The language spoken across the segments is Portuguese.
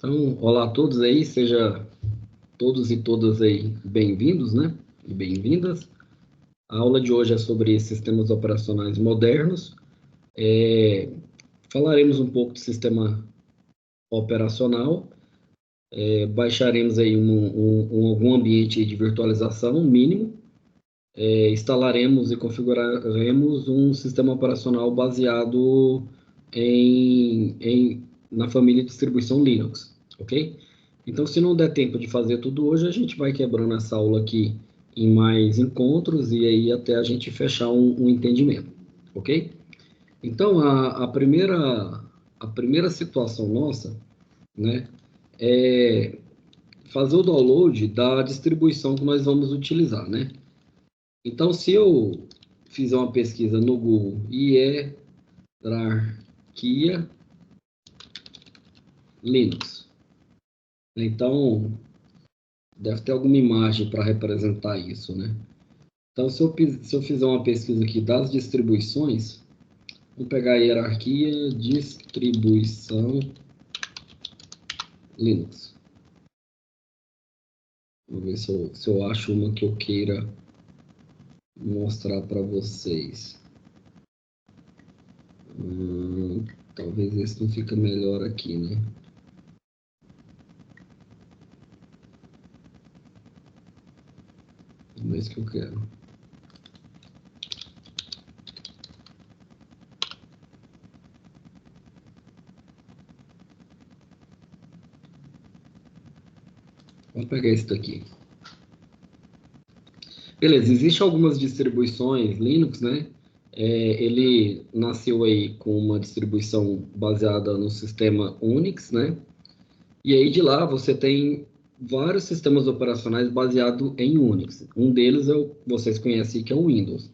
Então, olá a todos aí, seja todos e todas aí bem-vindos, né? E bem-vindas. A aula de hoje é sobre sistemas operacionais modernos. Falaremos um pouco do sistema operacional, baixaremos aí algum ambiente de virtualização mínimo, instalaremos e configuraremos um sistema operacional baseado na família de distribuição Linux, ok? Então, se não der tempo de fazer tudo hoje, a gente vai quebrando essa aula aqui em mais encontros e aí até a gente fechar um entendimento, ok? Então, a primeira situação nossa, né, é fazer o download da distribuição que nós vamos utilizar, né? Então, se eu fizer uma pesquisa no Google, hierarquia Linux, então deve ter alguma imagem para representar isso, né? Então, se eu fizer uma pesquisa aqui das distribuições, vou pegar a hierarquia distribuição Linux. Vou ver se eu acho uma que eu queira mostrar para vocês. Talvez esse não fica melhor aqui, né? Não é isso que eu quero. Vamos pegar esse daqui. Beleza, existem algumas distribuições Linux, né? Ele nasceu aí com uma distribuição baseada no sistema Unix, né? E aí de lá você tem vários sistemas operacionais baseados em Unix. Um deles vocês conhecem que é o Windows.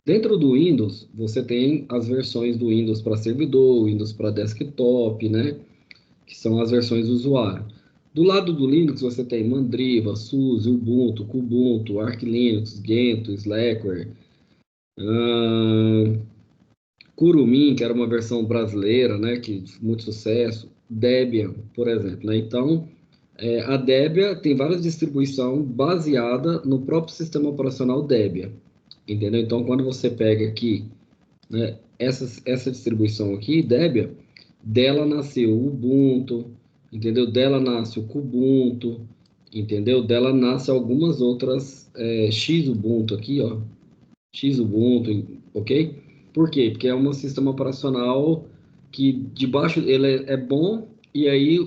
Dentro do Windows, você tem as versões do Windows para servidor, Windows para desktop, né? Que são as versões do usuário. Do lado do Linux, você tem Mandriva, SUSE, Ubuntu, Kubuntu, Arch Linux, Gentoo, Slackware, Kurumin, que era uma versão brasileira, né, que muito sucesso, Debian, por exemplo, né? Então, a Debian tem várias distribuições baseadas no próprio sistema operacional Debian, entendeu? Então, quando você pega aqui, né, essa distribuição aqui, Debian, dela nasceu o Ubuntu, entendeu? Dela nasce o Kubuntu, entendeu? Dela nasce algumas outras, Xubuntu aqui, ó, Xubuntu, ok? Por quê? Porque é um sistema operacional que debaixo ele é bom e aí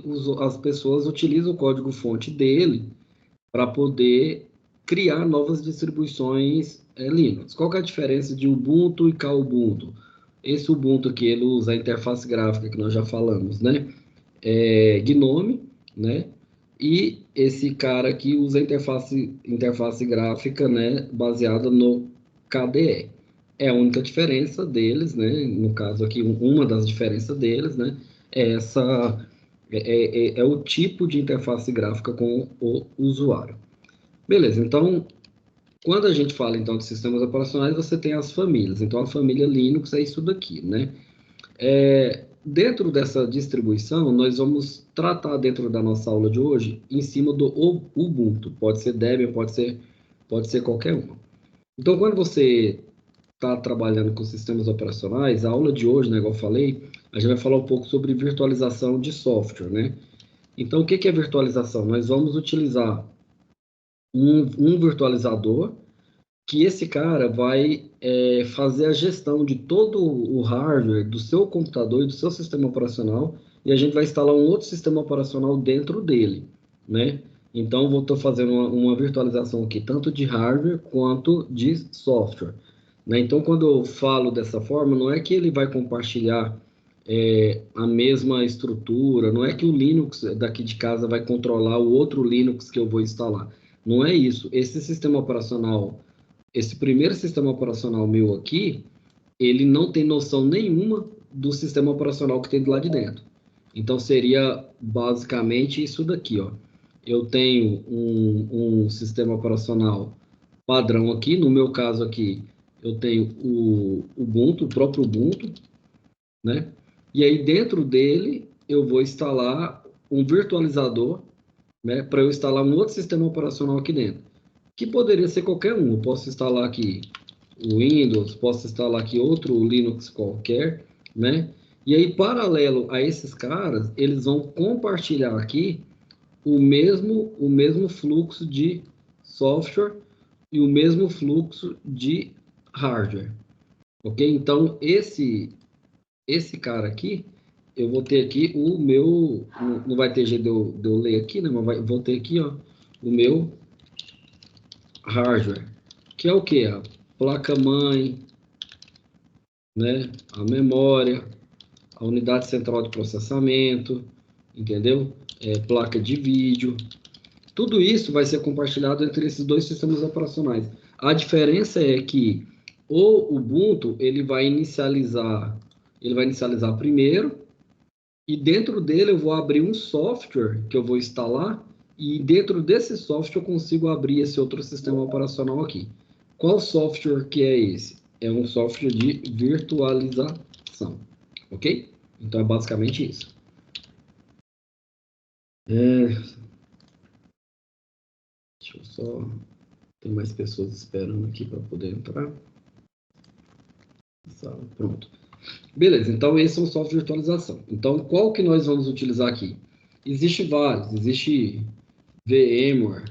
as pessoas utilizam o código-fonte dele para poder criar novas distribuições Linux. Qual que é a diferença de Ubuntu e Kubuntu? Esse Ubuntu aqui, ele usa a interface gráfica que nós já falamos, né? GNOME, né? E esse cara aqui usa a interface gráfica, né, baseada no KDE. É a única diferença deles, né? No caso aqui, uma das diferenças deles, né? É essa é o tipo de interface gráfica com o usuário. Beleza, então, quando a gente fala então de sistemas operacionais, você tem as famílias. Então, a família Linux é isso daqui, né? Dentro dessa distribuição, nós vamos tratar dentro da nossa aula de hoje em cima do Ubuntu. Pode ser Debian, pode ser qualquer uma. Então, quando você está trabalhando com sistemas operacionais, a aula de hoje, né, igual eu falei, a gente vai falar um pouco sobre virtualização de software, né? Então, o que é virtualização? Nós vamos utilizar um virtualizador que esse cara vai fazer a gestão de todo o hardware do seu computador e do seu sistema operacional e a gente vai instalar um outro sistema operacional dentro dele, né? Então, estou fazendo uma virtualização aqui, tanto de hardware quanto de software, né? Então, quando eu falo dessa forma, não é que ele vai compartilhar a mesma estrutura, não é que o Linux daqui de casa vai controlar o outro Linux que eu vou instalar. Não é isso. Esse primeiro sistema operacional meu aqui, ele não tem noção nenhuma do sistema operacional que tem do lado de dentro. Então, seria basicamente isso daqui, ó. Eu tenho um sistema operacional padrão aqui, no meu caso aqui, eu tenho o Ubuntu, o próprio Ubuntu, né? E aí dentro dele eu vou instalar um virtualizador, né, para eu instalar um outro sistema operacional aqui dentro, que poderia ser qualquer um. Eu posso instalar aqui o Windows, posso instalar aqui outro Linux qualquer, né? E aí, paralelo a esses caras, eles vão compartilhar aqui o mesmo fluxo de software e o mesmo fluxo de hardware, ok? Então, esse cara aqui, eu vou ter aqui o meu, não vai ter jeito de eu ler aqui, né? Mas vou ter aqui, ó, o meu hardware, que é o que? A placa-mãe, né? A memória, a unidade central de processamento, entendeu? Placa de vídeo. Tudo isso vai ser compartilhado entre esses dois sistemas operacionais. A diferença é que o Ubuntu ele vai inicializar primeiro, e dentro dele eu vou abrir um software que eu vou instalar, e dentro desse software eu consigo abrir esse outro sistema operacional aqui. Qual software que é esse? É um software de virtualização, ok? Então é basicamente isso. Deixa eu só... Tem mais pessoas esperando aqui para poder entrar. Pronto. Beleza, então esse é um software de virtualização. Então, qual que nós vamos utilizar aqui? Existe vários, existe VMware,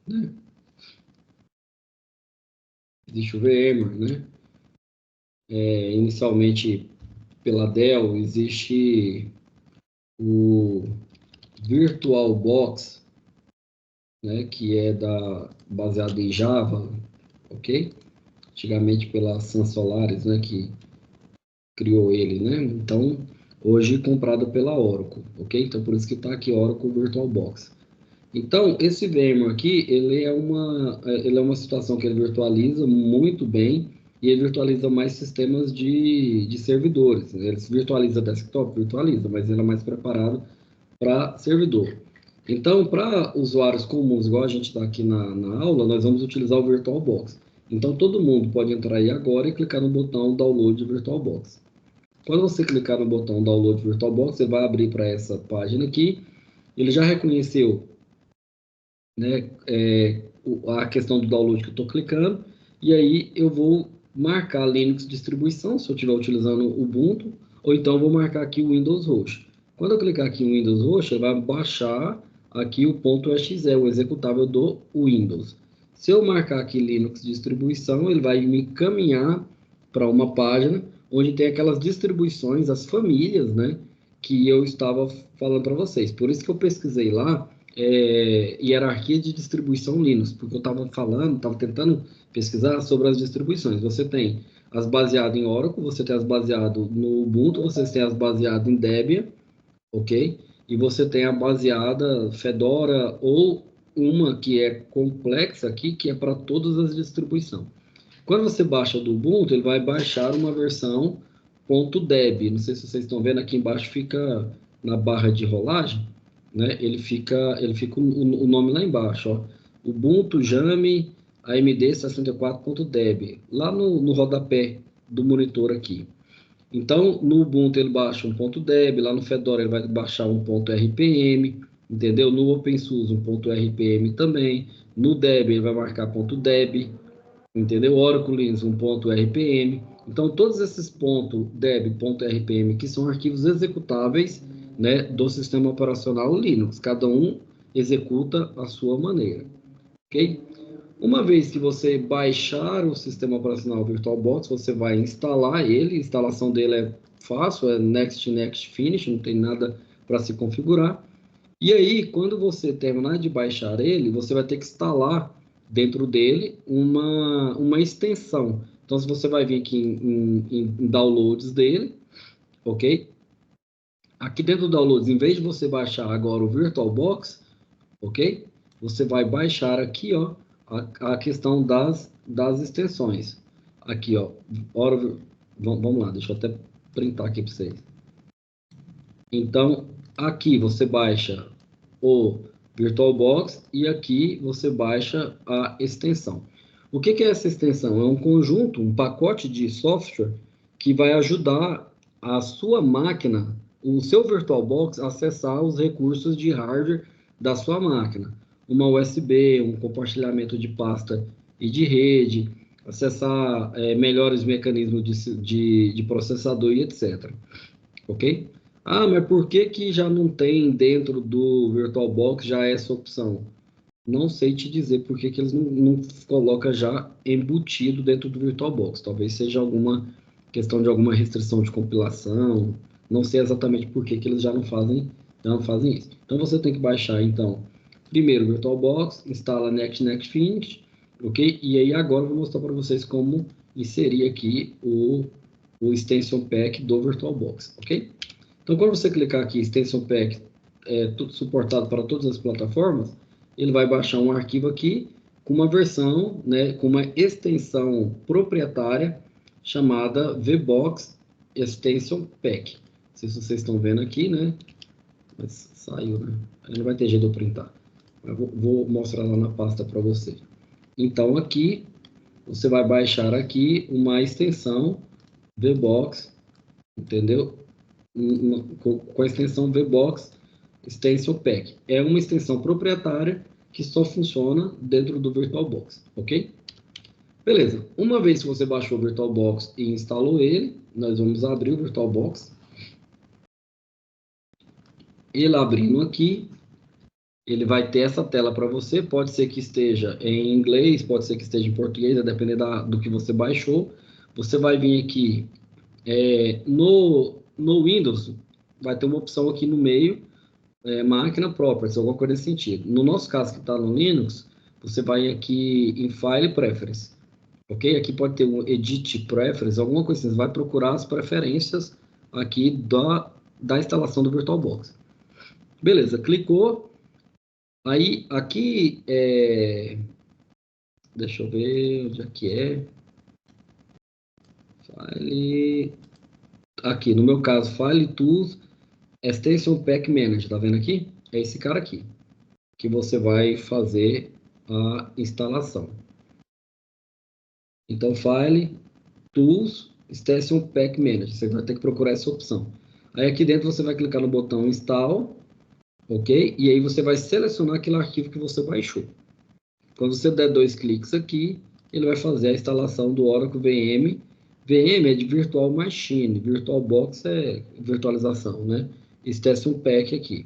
né? Existe o VMware, né? Inicialmente pela Dell, existe o VirtualBox, né? Que é baseado em Java, ok? Antigamente pela Sun Solaris, né? Que criou ele, né? Então, hoje comprado pela Oracle, ok? Então, por isso que está aqui Oracle VirtualBox. Então, esse VMware aqui, ele é uma situação que ele virtualiza muito bem e ele virtualiza mais sistemas de servidores. Ele virtualiza desktop, virtualiza, mas ele é mais preparado para servidor. Então, para usuários comuns, igual a gente está aqui na aula, nós vamos utilizar o VirtualBox. Então, todo mundo pode entrar aí agora e clicar no botão Download de VirtualBox. Quando você clicar no botão Download VirtualBox, você vai abrir para essa página aqui. Ele já reconheceu, né, a questão do download que eu estou clicando, e aí eu vou marcar Linux distribuição, se eu estiver utilizando o Ubuntu, ou então vou marcar aqui o Windows Roxo. Quando eu clicar aqui em Windows Roxo, ele vai baixar aqui o .exe, o executável do Windows. Se eu marcar aqui Linux distribuição, ele vai me encaminhar para uma página onde tem aquelas distribuições, as famílias, né, que eu estava falando para vocês. Por isso que eu pesquisei lá, hierarquia de distribuição Linux, porque eu estava tentando pesquisar sobre as distribuições. Você tem as baseadas em Oracle, você tem as baseadas no Ubuntu, você tem as baseadas em Debian, ok? E você tem a baseada Fedora ou uma que é complexa aqui, que é para todas as distribuições. Quando você baixa do Ubuntu, ele vai baixar uma versão .deb. Não sei se vocês estão vendo, aqui embaixo fica na barra de rolagem, né? Ele fica o nome lá embaixo, ó. Ubuntu Jame AMD 64.deb, lá no rodapé do monitor aqui. Então, no Ubuntu ele baixa um .deb, lá no Fedora ele vai baixar um .rpm, entendeu? No OpenSUSE um .rpm também, no Deb ele vai marcar .deb, entendeu? Oracle Linux um .rpm. Então, todos esses .deb, .rpm, que são arquivos executáveis, né, do sistema operacional Linux. Cada um executa a sua maneira, ok? Uma vez que você baixar o sistema operacional VirtualBox, você vai instalar ele. A instalação dele é fácil, é next, next, finish, não tem nada para se configurar. E aí, quando você terminar de baixar ele, você vai ter que instalar dentro dele uma extensão. Então, se você vai vir aqui em downloads dele, ok? Aqui dentro do downloads, em vez de você baixar agora o VirtualBox, ok? Você vai baixar aqui, ó, a questão das extensões. Aqui, ó, vamos lá, deixa eu até printar aqui para vocês. Então, aqui você baixa o VirtualBox e aqui você baixa a extensão. O que é essa extensão? É um conjunto, um pacote de software que vai ajudar a sua máquina o seu VirtualBox acessar os recursos de hardware da sua máquina. Uma USB, um compartilhamento de pasta e de rede, acessar melhores mecanismos de processador e etc. Ok? Ah, mas por que que já não tem dentro do VirtualBox já essa opção? Não sei te dizer por que que eles não colocam já embutido dentro do VirtualBox. Talvez seja alguma questão de alguma restrição de compilação. Não sei exatamente por que que eles já não fazem isso. Então você tem que baixar, então, primeiro o VirtualBox, instala Next Finish, ok? E aí agora eu vou mostrar para vocês como inserir aqui o Extension Pack do VirtualBox, ok? Então, quando você clicar aqui, Extension Pack, tudo suportado para todas as plataformas, ele vai baixar um arquivo aqui com uma versão, né, com uma extensão proprietária chamada VBox Extension Pack. Não sei se vocês estão vendo aqui, né? Mas saiu, né? Aí não vai ter jeito de eu printar. Eu vou mostrar lá na pasta para você. Então, aqui, você vai baixar aqui uma extensão VBox, entendeu? Com a extensão VBox Extension Pack. É uma extensão proprietária que só funciona dentro do VirtualBox, ok? Beleza. Uma vez que você baixou o VirtualBox e instalou ele, nós vamos abrir o VirtualBox. Ele abrindo aqui, ele vai ter essa tela para você. Pode ser que esteja em inglês, pode ser que esteja em português, a depender do que você baixou. Você vai vir aqui no Windows, vai ter uma opção aqui no meio, máquina properties, alguma coisa nesse sentido. No nosso caso, que está no Linux, você vai aqui em File Preference, ok? Aqui pode ter um Edit Preference, alguma coisa assim. Você vai procurar as preferências aqui da instalação do VirtualBox. Beleza, clicou. Aí, aqui, deixa eu ver onde é que é. File... Aqui, no meu caso, File Tools, Extension Pack Manager, tá vendo aqui? É esse cara aqui, que você vai fazer a instalação. Então, File, Tools, Extension Pack Manager. Você vai ter que procurar essa opção. Aí aqui dentro você vai clicar no botão Install, ok? E aí você vai selecionar aquele arquivo que você baixou. Quando você der 2 cliques aqui, ele vai fazer a instalação do Oracle VM. VM é de Virtual Machine, VirtualBox é virtualização, né? Extension Pack aqui,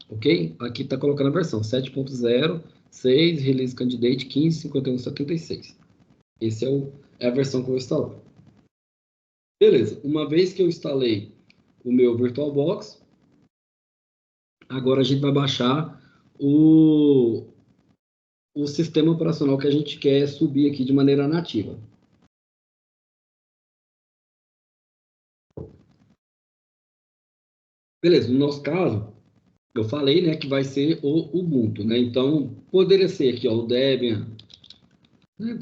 ok? Aqui está colocando a versão 7.0, 6, Release Candidate 15.51.76. Esse é a versão que eu vou instalar. Beleza, uma vez que eu instalei o meu VirtualBox, agora a gente vai baixar o sistema operacional que a gente quer subir aqui de maneira nativa. Beleza, no nosso caso, eu falei, né, que vai ser o Ubuntu, né? Então, poderia ser aqui, ó, o Debian, né,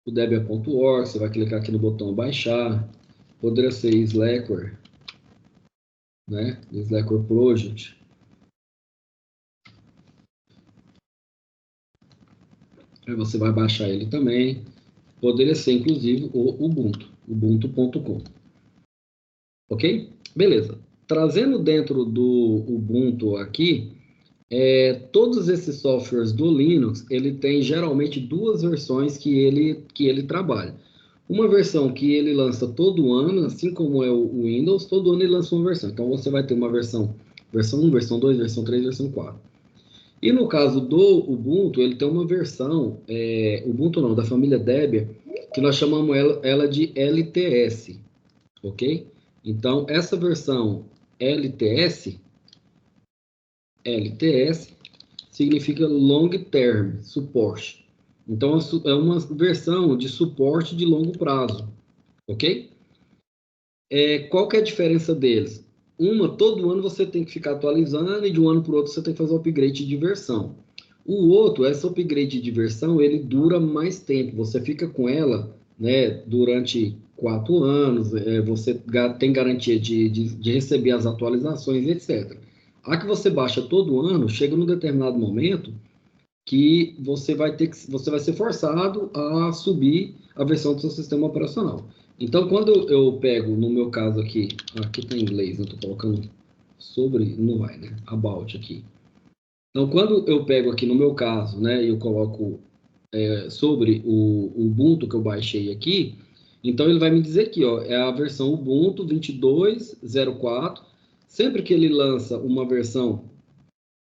o Debian.org, você vai clicar aqui no botão baixar. Poderia ser Slackware, né, Slackware Project. Aí você vai baixar ele também. Poderia ser, inclusive, o Ubuntu, ubuntu.com. Ok? Beleza. Trazendo dentro do Ubuntu aqui, todos esses softwares do Linux, ele tem geralmente duas versões que ele trabalha. Uma versão que ele lança todo ano, assim como é o Windows, todo ano ele lança uma versão. Então você vai ter uma versão 1, versão 2, versão 3, versão 4. E no caso do Ubuntu, ele tem uma versão, Ubuntu não, da família Debian, que nós chamamos ela de LTS, ok? Então, essa versão LTS significa Long Term Support. Então, é uma versão de suporte de longo prazo, ok? Qual que é a diferença deles? Todo ano você tem que ficar atualizando e de um ano para o outro você tem que fazer o upgrade de versão. O outro, essa upgrade de versão, ele dura mais tempo. Você fica com ela, né, durante 4 anos, você tem garantia de receber as atualizações, etc. A que você baixa todo ano, chega num determinado momento que você vai ser forçado a subir a versão do seu sistema operacional. Então, quando eu pego, no meu caso aqui está em inglês, eu estou colocando sobre, não vai, né? About aqui. Então, quando eu pego aqui no meu caso, né, e eu coloco sobre o Ubuntu que eu baixei aqui, então ele vai me dizer aqui, ó, é a versão Ubuntu 22.04. Sempre que ele lança uma versão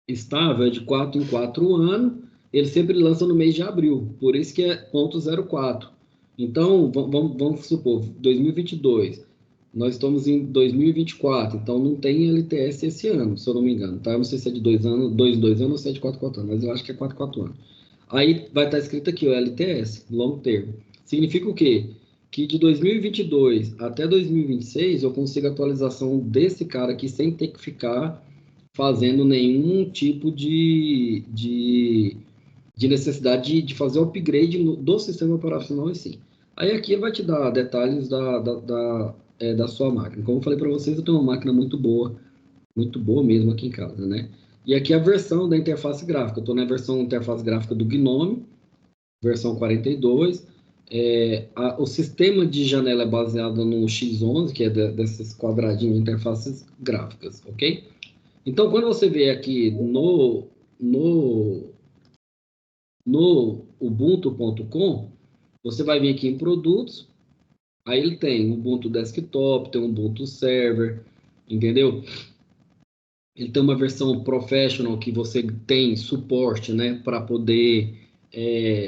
estável, é de 4 em 4 anos, ele sempre lança no mês de abril, por isso que é ponto 04. Então, vamos supor, 2022, nós estamos em 2024, então não tem LTS esse ano, se eu não me engano, tá? Eu não sei se é de 2 anos, 2 anos ou se é de 4 4 anos, mas eu acho que é 4 4 anos. Aí vai estar escrito aqui, ó, LTS, long term. Significa o quê? Que de 2022 até 2026 eu consigo atualização desse cara aqui sem ter que ficar fazendo nenhum tipo de necessidade de fazer o upgrade do sistema operacional em si. Aí aqui ele vai te dar detalhes da sua máquina. Como eu falei para vocês, eu tenho uma máquina muito boa mesmo aqui em casa, né? E aqui a versão da interface gráfica. Eu estou na versão interface gráfica do GNOME, versão 42. O sistema de janela é baseado no X11, que é desses quadradinhos de interfaces gráficas, ok? Então, quando você vê aqui no, no ubuntu.com, você vai vir aqui em produtos, aí ele tem Ubuntu Desktop, tem Ubuntu Server, entendeu? Ele tem uma versão professional que você tem suporte, né, para poder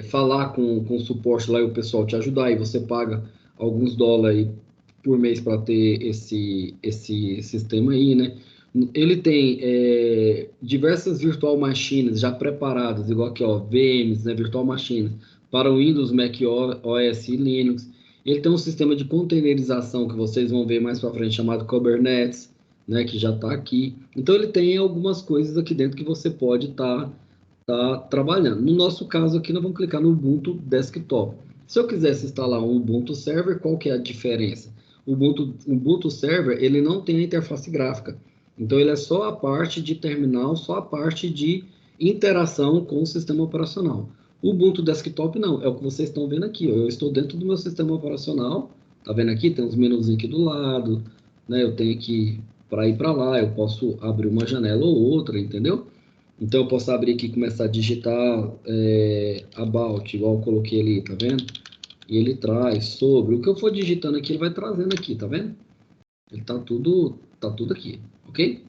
falar com o suporte lá e o pessoal te ajudar, e você paga alguns dólares por mês para ter esse sistema aí, né? Ele tem diversas virtual machines já preparadas, igual aqui, ó, VMs, né, virtual machines, para o Windows, Mac OS e Linux. Ele tem um sistema de containerização que vocês vão ver mais para frente, chamado Kubernetes, né, que já está aqui. Então ele tem algumas coisas aqui dentro que você pode estar trabalhando. No nosso caso aqui, nós vamos clicar no Ubuntu Desktop. Se eu quisesse instalar um Ubuntu Server, qual que é a diferença? O Ubuntu Server, ele não tem a interface gráfica. Então ele é só a parte de terminal, só a parte de interação com o sistema operacional. O Ubuntu Desktop não, é o que vocês estão vendo aqui. Ó. Eu estou dentro do meu sistema operacional, tá vendo aqui? Tem uns menus aqui do lado, né? Eu tenho que para ir para lá, eu posso abrir uma janela ou outra, entendeu? Então eu posso abrir aqui e começar a digitar about, igual eu coloquei ali, tá vendo? E ele traz sobre, o que eu for digitando aqui, ele vai trazendo aqui, tá vendo? Ele tá tudo aqui, ok?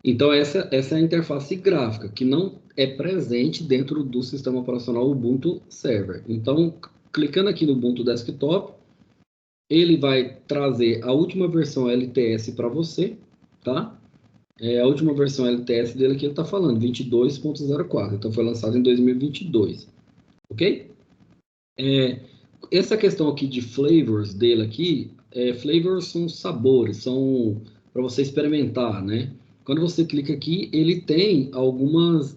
Então essa é a interface gráfica, que não é presente dentro do sistema operacional Ubuntu Server. Então, clicando aqui no Ubuntu Desktop, ele vai trazer a última versão LTS para você, tá? A última versão LTS dele que ele está falando, 22.04. Então foi lançado em 2022, ok? Essa questão aqui de flavors dele aqui, flavors são sabores, são para você experimentar, né? Quando você clica aqui, ele tem algumas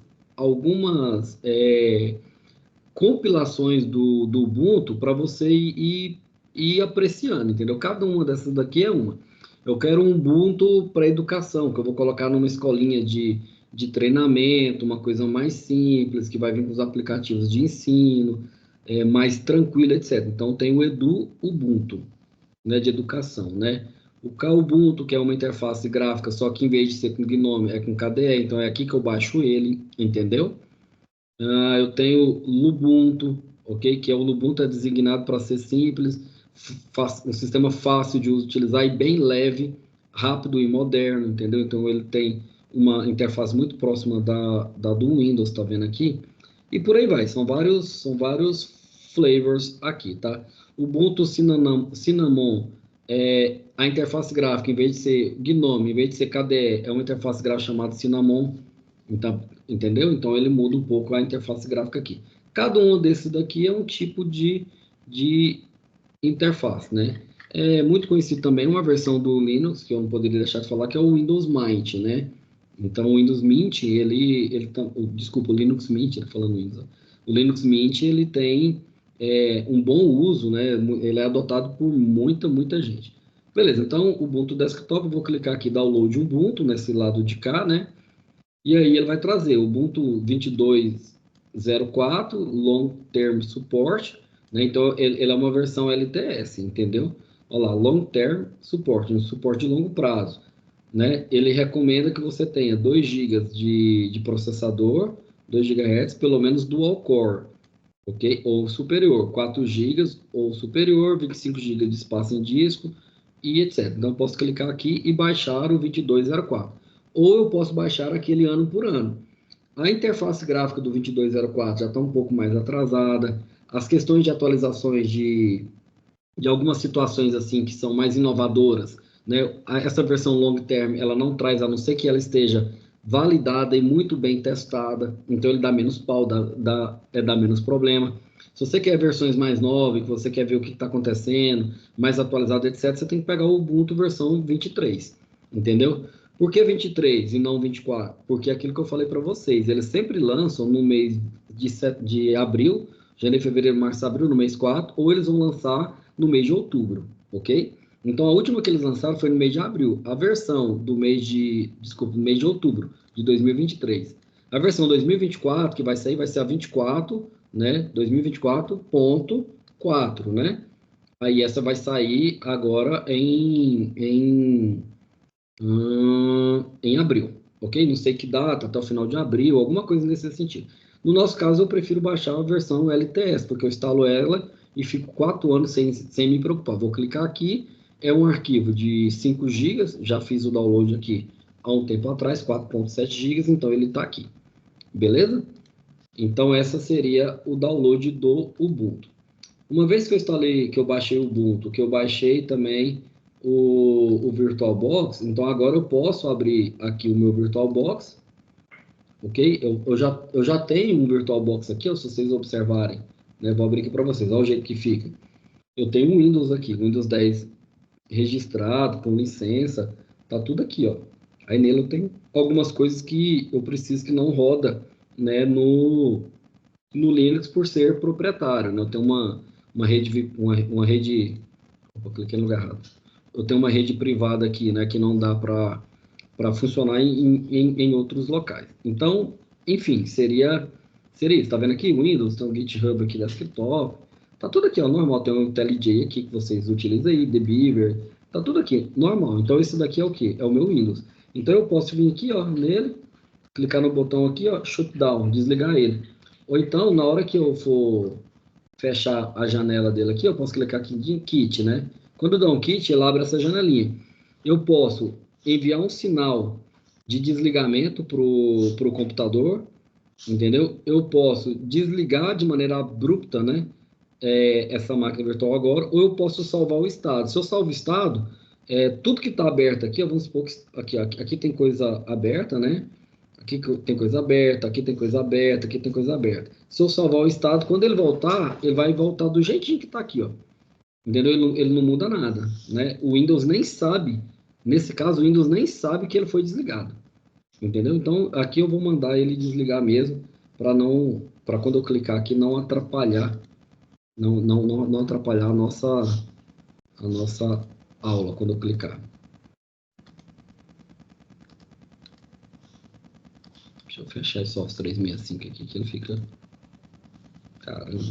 compilações do Ubuntu para você ir apreciando, entendeu? Cada uma dessas daqui é uma. Eu quero um Ubuntu para educação, que eu vou colocar numa escolinha de treinamento, uma coisa mais simples, que vai vir com os aplicativos de ensino, mais tranquilo, etc. Então tem o Edu Ubuntu, né, de educação, né? O Kubuntu, que é uma interface gráfica, só que em vez de ser com GNOME, é com KDE, então é aqui que eu baixo ele, entendeu? Eu tenho Lubuntu, ok? Que é o Lubuntu é designado para ser simples, um sistema fácil de utilizar e bem leve, rápido e moderno, entendeu? Então ele tem uma interface muito próxima da do Windows, tá vendo aqui? E por aí vai, são vários flavors aqui, tá? Ubuntu Cinnamon, a interface gráfica, em vez de ser GNOME, em vez de ser KDE, é uma interface gráfica chamada Cinnamon, então, entendeu? Então ele muda um pouco a interface gráfica aqui. Cada um desses daqui é um tipo de interface, né? É muito conhecido também uma versão do Linux, que eu não poderia deixar de falar, que é o Windows Mint, né? Então o Windows Mint, desculpa, o Linux Mint, falando Windows. O Linux Mint, ele tem um bom uso, né? Ele é adotado por muita gente. Beleza, então o Ubuntu Desktop, eu vou clicar aqui, Download Ubuntu, nesse lado de cá, né? E aí ele vai trazer o Ubuntu 22.04, Long Term Support, né? Então, ele é uma versão LTS, entendeu? Olha lá, Long Term Support, um suporte de longo prazo, né? Ele recomenda que você tenha 2 gigas de processador, 2 GHz, pelo menos dual core, ok? Ou superior, 4 gigas ou superior, 25 gigas de espaço em disco e etc. Então, eu posso clicar aqui e baixar o 2204. Ou eu posso baixar aquele ano por ano. A interface gráfica do 2204 já está um pouco mais atrasada. As questões de atualizações de algumas situações assim que são mais inovadoras, né? Essa versão long term, ela não traz, a não ser que ela esteja validada e muito bem testada, então ele dá menos pau, dá menos problema. Se você quer versões mais novas, que você quer ver o que está acontecendo, mais atualizado, etc., você tem que pegar o Ubuntu versão 23, entendeu? Por que 23 e não 24? Porque é aquilo que eu falei para vocês, eles sempre lançam no mês de abril, janeiro, fevereiro, março, abril, no mês 4, ou eles vão lançar no mês de outubro, ok? Então a última que eles lançaram foi no mês de abril. A versão do mês desculpa, do mês de outubro de 2023. A versão 2024 que vai ser a 24, né? 2024.4, né? Aí essa vai sair agora em abril, ok? Não sei que data, até o final de abril, alguma coisa nesse sentido. No nosso caso, eu prefiro baixar a versão LTS, porque eu instalo ela e fico 4 anos sem me preocupar. Vou clicar aqui, é um arquivo de 5 gigas, já fiz o download aqui há um tempo atrás, 4.7 gigas, então ele está aqui, beleza? Então essa seria o download do Ubuntu. Uma vez que eu instalei, que eu baixei o Ubuntu, que eu baixei também o VirtualBox, então agora eu posso abrir aqui o meu VirtualBox, ok? Eu já tenho um VirtualBox aqui, ó, se vocês observarem, né? Vou abrir aqui para vocês, olha o jeito que fica. Eu tenho um Windows aqui, Windows 10 registrado, com licença, tá tudo aqui, ó. Aí nele eu tenho algumas coisas que eu preciso que não roda, né, no Linux por ser proprietário, né? Eu tenho uma rede, uma rede, opa, cliquei no lugar errado. Eu tenho uma rede privada aqui, né, que não dá para funcionar em outros locais. Então, enfim, seria isso. Tá vendo aqui? Windows, tem um GitHub aqui desktop, tá tudo aqui, ó, normal. Tem um IntelliJ aqui que vocês utilizam aí, The Beaver, tá tudo aqui, normal. Então, esse daqui é o quê? É o meu Windows. Então, eu posso vir aqui, ó, nele, clicar no botão aqui, ó, shutdown, desligar ele. Ou então, na hora que eu for fechar a janela dele aqui, eu posso clicar aqui em Kit, né? Quando eu dou um Kit, ele abre essa janelinha. Eu posso enviar um sinal de desligamento para o computador, entendeu? Eu posso desligar de maneira abrupta, né? Essa máquina virtual agora, ou eu posso salvar o estado. Se eu salvo o estado, tudo que está aberto aqui, vamos supor que aqui tem coisa aberta, né? Aqui tem coisa aberta, aqui tem coisa aberta, aqui tem coisa aberta. Se eu salvar o estado, quando ele voltar, ele vai voltar do jeitinho que está aqui, ó. Entendeu? Ele não muda nada, né? O Windows nem sabe, nesse caso, o Windows nem sabe que ele foi desligado. Entendeu? Então, aqui eu vou mandar ele desligar mesmo, para quando eu clicar aqui não atrapalhar, não atrapalhar a nossa aula quando eu clicar. Deixa eu fechar esse Office 365 aqui, que ele fica... Caramba.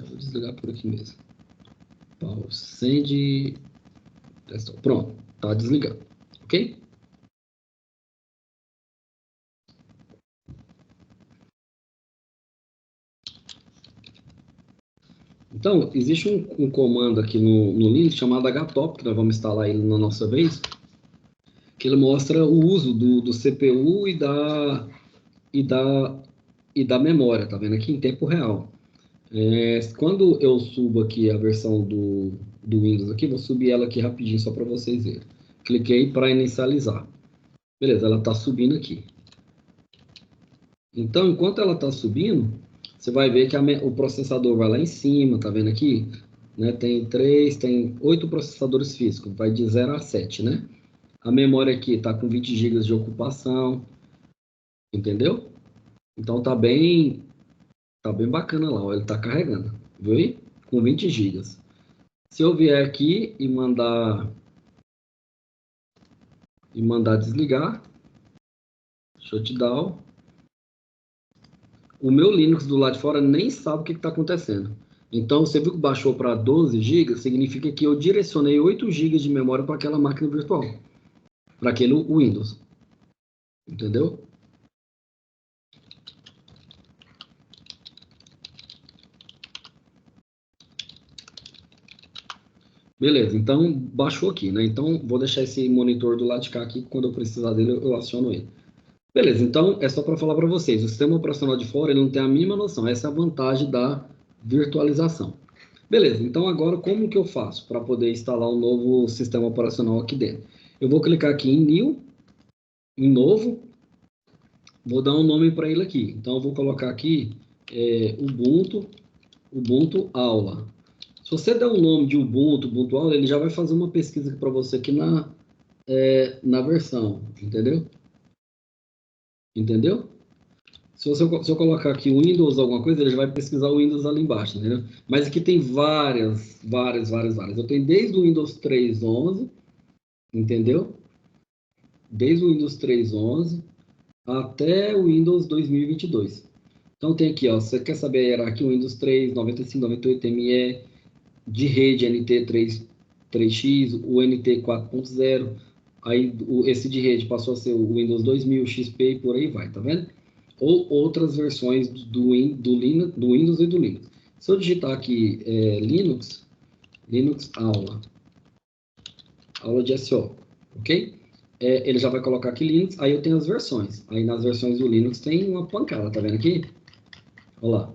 Vou desligar por aqui mesmo. Power Send. Pronto, tá desligando. Ok? Então, existe um comando aqui no Linux chamado htop, que nós vamos instalar ele na nossa vez, que ele mostra o uso do CPU e da, e da memória, tá vendo aqui em tempo real. Quando eu subo aqui a versão do Windows aqui, vou subir ela aqui rapidinho só para vocês verem. Cliquei para inicializar. Beleza, ela está subindo aqui. Então, enquanto ela está subindo, você vai ver que o processador vai lá em cima, tá vendo aqui? Né? Tem 8 processadores físicos, vai de 0 a 7, né? A memória aqui está com 20 GB de ocupação, entendeu? Então tá bem bacana lá, ó, ele está carregando, viu aí? Com 20 GB. Se eu vier aqui e mandar desligar, shutdown, o meu Linux do lado de fora nem sabe o que está acontecendo. Então, você viu que baixou para 12 GB, significa que eu direcionei 8 GB de memória para aquela máquina virtual, para aquele Windows. Entendeu? Beleza, então baixou aqui, né? Então, vou deixar esse monitor do lado de cá aqui, quando eu precisar dele, eu aciono ele. Beleza, então é só para falar para vocês, o sistema operacional de fora ele não tem a mínima noção, essa é a vantagem da virtualização. Beleza, então agora como que eu faço para poder instalar um novo sistema operacional aqui dentro? Eu vou clicar aqui em New, em Novo, vou dar um nome para ele aqui. Então eu vou colocar aqui Ubuntu Aula. Se você der o nome de Ubuntu Aula, ele já vai fazer uma pesquisa para você aqui na versão, entendeu? Entendeu? Se eu colocar aqui Windows alguma coisa, ele já vai pesquisar o Windows ali embaixo, entendeu? Mas aqui tem várias. Eu tenho desde o Windows 3.11, entendeu? Desde o Windows 3.11 até o Windows 2022. Então tem aqui, ó, você quer saber a hierarquia Windows 3, 95, 98, ME, de rede NT 3X, o NT 4.0, aí esse de rede passou a ser o Windows 2000, XP e por aí vai, tá vendo? Ou outras versões do Windows e do Linux. Se eu digitar aqui Linux aula de SO, ok? Ele já vai colocar aqui Linux, aí eu tenho as versões. Aí nas versões do Linux tem uma pancada, tá vendo aqui? Olha lá.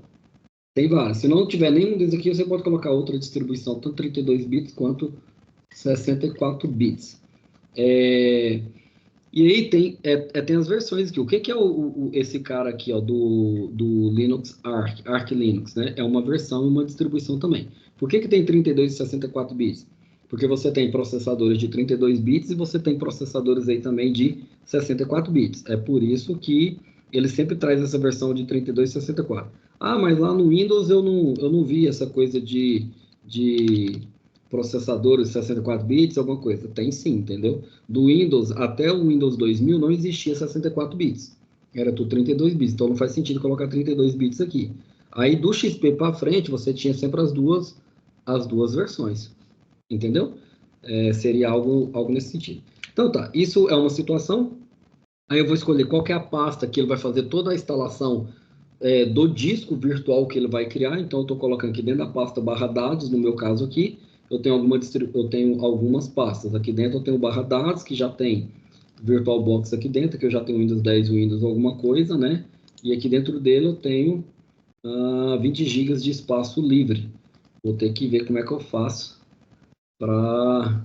Tem várias. Se não tiver nenhum desses aqui, você pode colocar outra distribuição, tanto 32 bits quanto 64 bits. E aí tem as versões aqui. O que é esse cara aqui, ó, do Linux Arch Linux, né? É uma versão e uma distribuição também. Por que tem 32 e 64 bits? Porque você tem processadores de 32 bits e você tem processadores aí também de 64 bits. É por isso que ele sempre traz essa versão de 32 e 64. Ah, mas lá no Windows eu não vi essa coisa de processadores 64 bits, alguma coisa. Tem sim, entendeu? Do Windows até o Windows 2000 não existia 64 bits. Era tudo 32 bits, então não faz sentido colocar 32 bits aqui. Aí do XP para frente você tinha sempre as duas versões, entendeu? Seria algo nesse sentido. Então tá, isso é uma situação. Aí eu vou escolher qual que é a pasta que ele vai fazer toda a instalação do disco virtual que ele vai criar. Então eu estou colocando aqui dentro da pasta barra dados, no meu caso aqui, eu tenho algumas pastas. Aqui dentro eu tenho barra dados, que já tem VirtualBox aqui dentro, que eu já tenho Windows 10, Windows alguma coisa, né? E aqui dentro dele eu tenho 20 GB de espaço livre. Vou ter que ver como é que eu faço para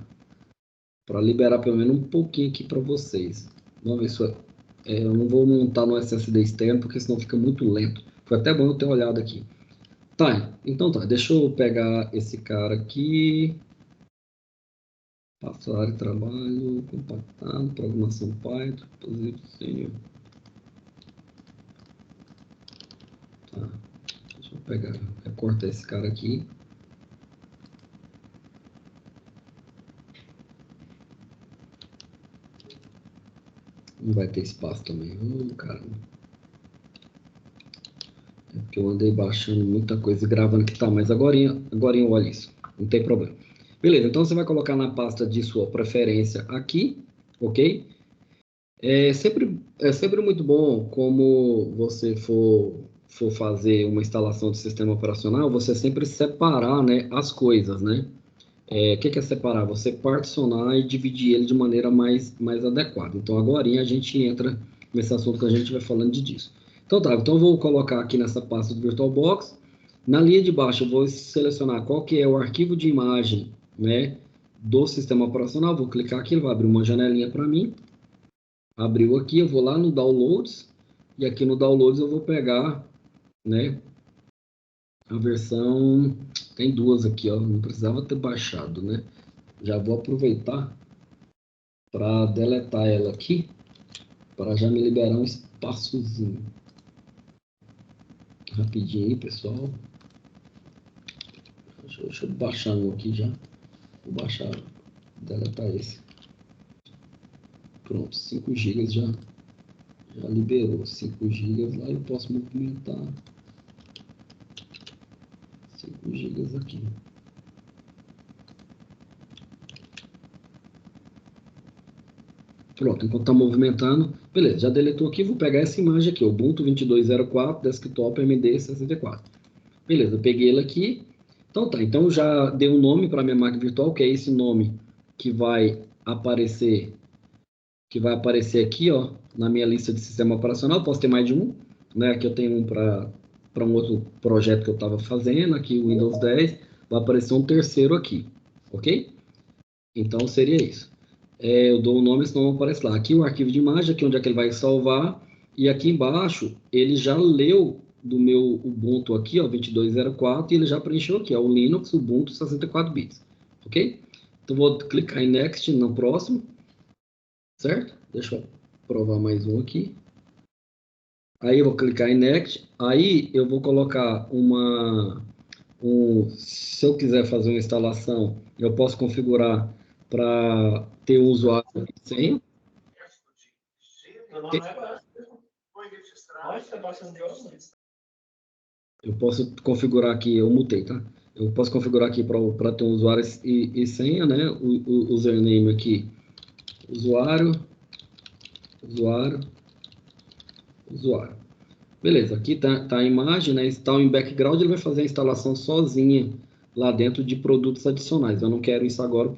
liberar pelo menos um pouquinho aqui para vocês. Vamos ver se eu não vou montar no SSD externo, porque senão fica muito lento. Foi até bom eu ter olhado aqui. Tá, então tá, deixa eu pegar esse cara aqui. Passar área de trabalho, compactado, programação Python, inclusive, tá, deixa eu pegar, recortar esse cara aqui. Não vai ter espaço também, caramba. É porque eu andei baixando muita coisa e gravando que tá, mas agora eu olho isso, não tem problema. Beleza, então você vai colocar na pasta de sua preferência aqui, ok? É sempre muito bom, como você for fazer uma instalação de sistema operacional, você sempre separar, né, as coisas, né? O que é separar? Você particionar e dividir ele de maneira mais adequada. Então, agora a gente entra nesse assunto que a gente vai falando disso. Então, tá. Então, eu vou colocar aqui nessa pasta do VirtualBox. Na linha de baixo, eu vou selecionar qual que é o arquivo de imagem, né, do sistema operacional. Vou clicar aqui, ele vai abrir uma janelinha para mim. Abriu aqui, eu vou lá no Downloads. E aqui no Downloads eu vou pegar, né, a versão... Tem duas aqui, ó. Não precisava ter baixado, né? Já vou aproveitar para deletar ela aqui, para já me liberar um espaçozinho. Rapidinho aí, pessoal. Deixa eu baixar um aqui já. Vou baixar, deletar esse. Pronto, 5 GB Já liberou 5 GB lá, eu posso movimentar 5 GB aqui. Pronto, enquanto está movimentando, beleza, já deletou aqui, vou pegar essa imagem aqui, Ubuntu 22.04, desktop MD64. Beleza, eu peguei ele aqui. Então tá, então eu já dei um nome para minha máquina virtual, que é esse nome que vai aparecer, aqui, ó, na minha lista de sistema operacional. Posso ter mais de um, né? Aqui eu tenho um para um outro projeto que eu estava fazendo, aqui o Windows 10, vai aparecer um terceiro aqui, ok? Então seria isso. Eu dou o nome, senão não aparece lá. Aqui o arquivo de imagem, aqui onde é que ele vai salvar. E aqui embaixo, ele já leu do meu Ubuntu aqui, ó, 22.04, e ele já preencheu aqui, ó, o Linux Ubuntu 64 bits. Ok? Então vou clicar em Next no próximo, certo? Deixa eu provar mais um aqui. Aí eu vou clicar em Next. Aí eu vou colocar se eu quiser fazer uma instalação, eu posso configurar para ter um usuário e senha. Eu posso configurar aqui, eu mutei, tá? Eu posso configurar aqui para ter um usuário e senha, né? O username aqui, usuário, usuário, usuário. Beleza, aqui tá a imagem, né? Install em background, ele vai fazer a instalação sozinha lá dentro de produtos adicionais. Eu não quero isso agora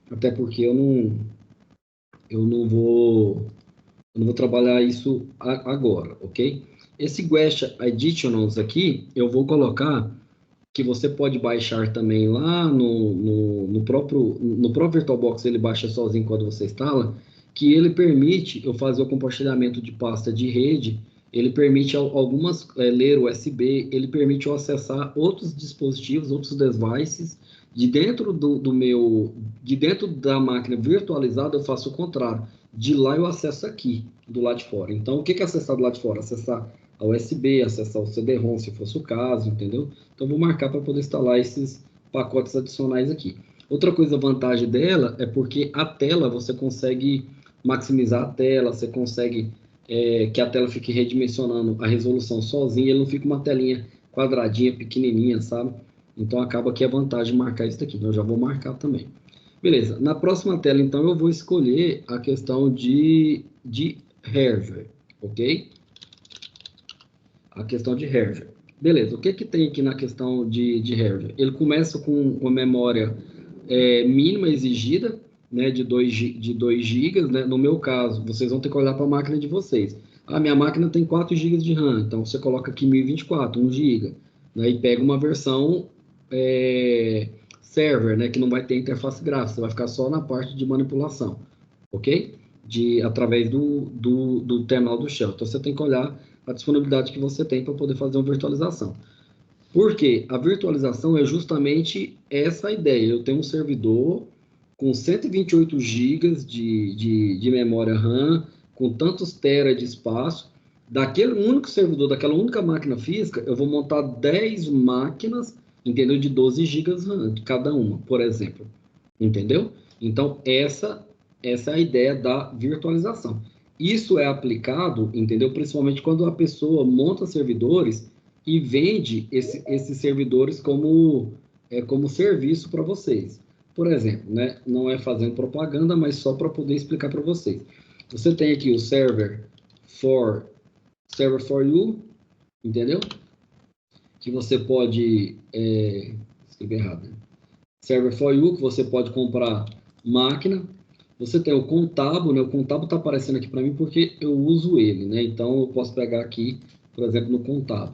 até porque eu não vou Eu não vou trabalhar isso agora, ok? Esse Guest Additionals aqui, eu vou colocar que você pode baixar também lá no próprio VirtualBox, ele baixa sozinho quando você instala, que ele permite eu fazer o compartilhamento de pasta de rede, ele permite algumas ler USB, ele permite eu acessar outros dispositivos, outros devices, de dentro da máquina virtualizada eu faço o contrário, de lá eu acesso aqui, do lado de fora. Então, o que é acessar do lado de fora? Acessar a USB, acessar o CD-ROM, se fosse o caso, entendeu? Então, vou marcar para poder instalar esses pacotes adicionais aqui. Outra coisa, vantagem dela é porque a tela, você consegue maximizar a tela, você consegue que a tela fique redimensionando a resolução sozinha, ele não fica uma telinha quadradinha, pequenininha, sabe? Então, acaba que é vantagem marcar isso daqui. Então, eu já vou marcar também. Beleza, na próxima tela, então, eu vou escolher a questão de hardware, ok? A questão de hardware. Beleza, o que que tem aqui na questão de hardware? Ele começa com uma memória mínima exigida, né, de 2 GB, né? No meu caso, vocês vão ter que olhar para a máquina de vocês. A minha máquina tem 4 GB de RAM, então você coloca aqui 1024, 1 GB, né, e pega uma versão server, né, que não vai ter interface gráfica, você vai ficar só na parte de manipulação, ok? Através do terminal do shell. Então você tem que olhar a disponibilidade que você tem para poder fazer uma virtualização. Porque a virtualização é justamente essa ideia. Eu tenho um servidor com 128 GB de memória RAM, com tantos tera de espaço. Daquele único servidor, daquela única máquina física, eu vou montar 10 máquinas, entendeu? De 12 GB RAM, de cada uma, por exemplo. Entendeu? Então, essa é a ideia da virtualização. Isso é aplicado, entendeu? Principalmente quando a pessoa monta servidores e vende esses servidores como serviço para vocês. Por exemplo, né? Não é fazendo propaganda, mas só para poder explicar para vocês. Você tem aqui o server for you, entendeu? Que você pode escrever errado, né? Server for you, que você pode comprar máquina. Você tem o Contabo, né? O Contabo está aparecendo aqui para mim porque eu uso ele, né? Então eu posso pegar aqui, por exemplo, no Contabo.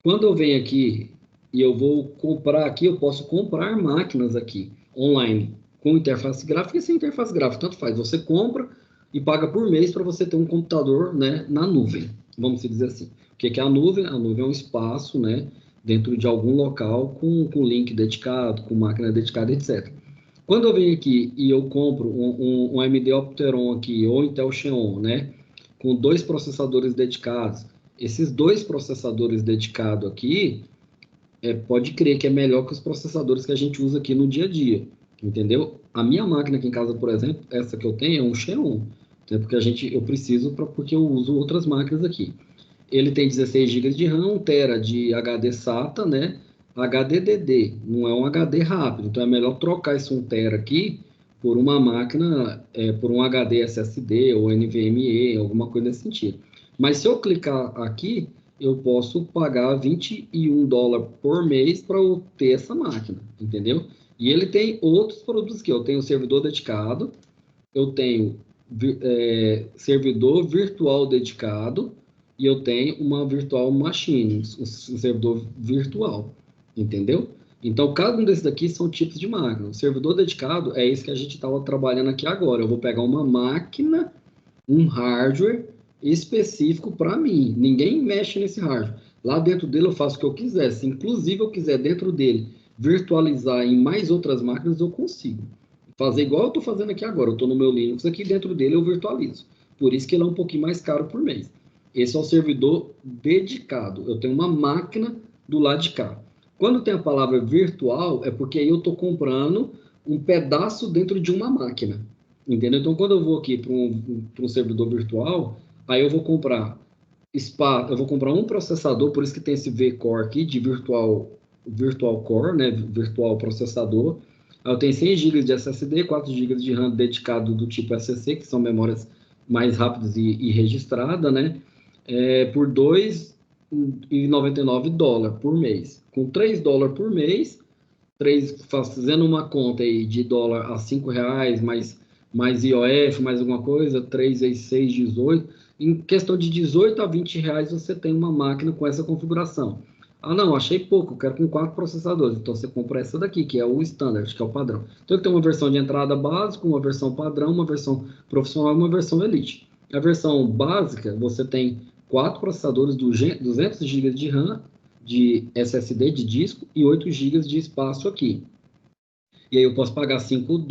Quando eu venho aqui e eu vou comprar aqui, eu posso comprar máquinas aqui online com interface gráfica e sem interface gráfica, tanto faz. Você compra e paga por mês para você ter um computador, né, na nuvem, vamos dizer assim. O que é a nuvem? A nuvem é um espaço, né, dentro de algum local com link dedicado, com máquina dedicada, etc. Quando eu venho aqui e eu compro um AMD Opteron aqui, ou Intel Xeon, né, com 2 processadores dedicados, esses 2 processadores dedicados aqui, pode crer que é melhor que os processadores que a gente usa aqui no dia a dia, entendeu? A minha máquina aqui em casa, por exemplo, essa que eu tenho é um Xeon. né? Porque eu preciso porque eu uso outras máquinas aqui. Ele tem 16 GB de RAM, 1 TB de HD SATA, né? HDDD, não é um HD rápido, então é melhor trocar esse 1 TB aqui por uma máquina, por um HD SSD ou NVMe, alguma coisa nesse sentido. Mas se eu clicar aqui, eu posso pagar US$ 21 por mês para eu ter essa máquina, entendeu? E ele tem outros produtos que eu tenho servidor dedicado, eu tenho servidor virtual dedicado e eu tenho uma virtual machine, um servidor virtual, entendeu? Então, cada um desses daqui são tipos de máquina. O servidor dedicado é esse que a gente estava trabalhando aqui agora. Eu vou pegar uma máquina, um hardware específico para mim. Ninguém mexe nesse hardware. Lá dentro dele eu faço o que eu quiser. Se inclusive eu quiser dentro dele virtualizar em mais outras máquinas, eu consigo. Fazer igual eu estou fazendo aqui agora. Eu estou no meu Linux aqui, dentro dele eu virtualizo. Por isso que ele é um pouquinho mais caro por mês. Esse é o servidor dedicado. Eu tenho uma máquina do lado de cá. Quando tem a palavra virtual, é porque aí eu estou comprando um pedaço dentro de uma máquina. Entendeu? Então, quando eu vou aqui para um servidor virtual, aí eu vou comprar um processador, por isso que tem esse V-Core aqui, de virtual Core, né? Virtual processador. Aí eu tenho 100 GB de SSD, 4 GB de RAM dedicado do tipo SSC, que são memórias mais rápidas e registradas, né? Por US$ 2,99 por mês. Com US$ 3 por mês, fazendo uma conta aí de dólar a R$ 5, mais IOF, mais alguma coisa, 3 vezes 6, 18. Em questão de 18 a R$ 20 você tem uma máquina com essa configuração. Ah, não, achei pouco, eu quero com 4 processadores. Então você compra essa daqui, que é o standard, que é o padrão. Então ele tem uma versão de entrada básica, uma versão padrão, uma versão profissional e uma versão elite. A versão básica, você tem 4 processadores, 200 GB de RAM, de SSD de disco e 8 GB de espaço aqui. E aí eu posso pagar US$ 5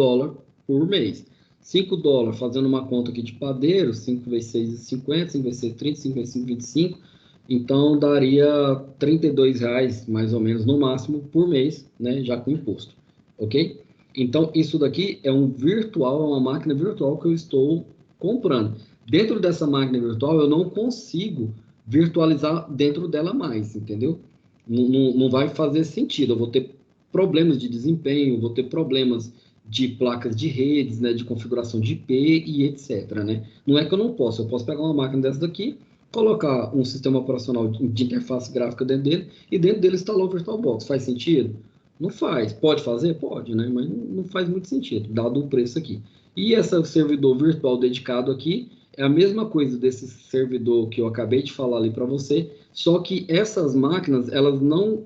por mês. US$ 5, fazendo uma conta aqui de padeiro, 5 vezes 6 é 50, 5 vezes 6 é 30, 5 vezes 5 é 25. Então daria R$ 32 mais ou menos no máximo por mês, né, já com imposto, ok? Então isso daqui é um virtual, é uma máquina virtual que eu estou comprando. Dentro dessa máquina virtual eu não consigo virtualizar dentro dela mais, entendeu? Não vai fazer sentido. Eu vou ter problemas de desempenho, vou ter problemas de placas de redes, né, de configuração de IP e etc, né? Não é que eu posso pegar uma máquina dessa daqui, colocar um sistema operacional de interface gráfica dentro dele e dentro dele instalar o VirtualBox. Faz sentido? Não faz. Pode fazer? Pode, né? Mas não faz muito sentido, dado o preço aqui. E esse servidor virtual dedicado aqui é a mesma coisa desse servidor que eu acabei de falar ali para você, só que essas máquinas, elas não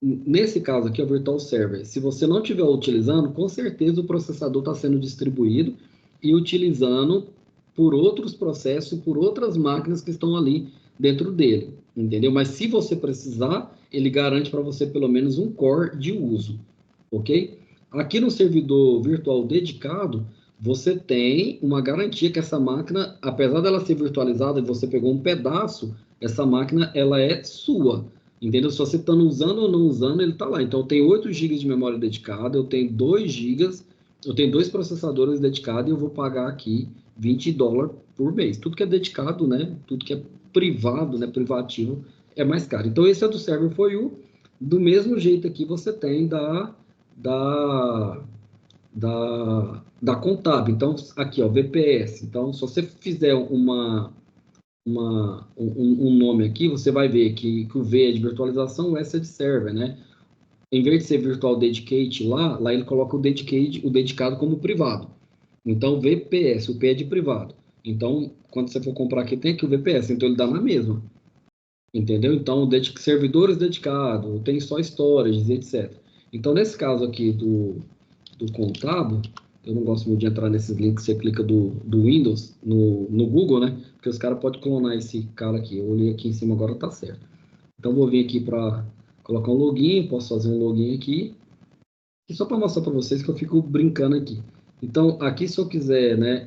nesse caso aqui, é o Virtual Server. Se você não estiver utilizando, com certeza o processador está sendo distribuído e utilizando por outros processos, por outras máquinas que estão ali dentro dele, entendeu? Mas se você precisar, ele garante para você pelo menos um core de uso, ok? Aqui no servidor virtual dedicado, você tem uma garantia que essa máquina, apesar dela ser virtualizada e você pegou um pedaço, essa máquina ela é sua. Entendeu? Se você está usando ou não usando, ele está lá. Então, eu tenho 8 GB de memória dedicada, eu tenho 2 GB, eu tenho 2 processadores dedicados e eu vou pagar aqui US$ 20 por mês. Tudo que é dedicado, né? Tudo que é privado, né? Privativo, é mais caro. Então, esse é do Server for You. Do mesmo jeito aqui, você tem da, da Contab. Então, aqui, ó, VPS. Então, se você fizer um nome aqui, você vai ver que o V é de virtualização, o S é de server, né? Em vez de ser virtual dedicate lá ele coloca o dedicado como privado. Então, VPS, o P é de privado. Então, quando você for comprar aqui, tem aqui o VPS, então ele dá na mesma. Entendeu? Então, servidores dedicados, tem só storage, etc. Então, nesse caso aqui do Contabo, eu não gosto muito de entrar nesses links que você clica do Windows no Google, né? Porque os caras podem clonar esse cara aqui. Eu olhei aqui em cima, agora tá certo. Então, vou vir aqui para colocar um login, posso fazer um login aqui. E só para mostrar para vocês que eu fico brincando aqui. Então, aqui se eu quiser, né,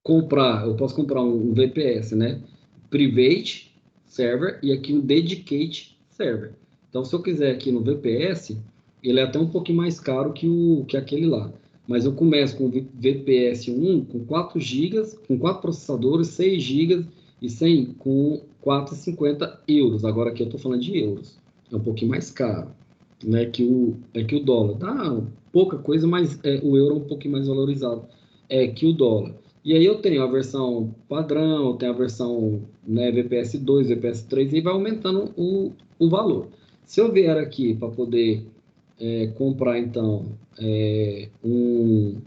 eu posso comprar um VPS, né? Private Server e aqui um Dedicate Server. Então, se eu quiser aqui no VPS, ele é até um pouquinho mais caro que aquele lá. mas eu começo com VPS1 com 4 GB, com 4 processadores, 6 GB e 100 com 4,50 euros. Agora aqui eu estou falando de euros. É um pouquinho mais caro, né, que o dólar. Dá pouca coisa, mas o euro é um pouquinho mais valorizado que o dólar. E aí eu tenho a versão padrão, eu tenho a versão, né, VPS2, VPS3, e vai aumentando o valor. Se eu vier aqui para poder comprar, então, um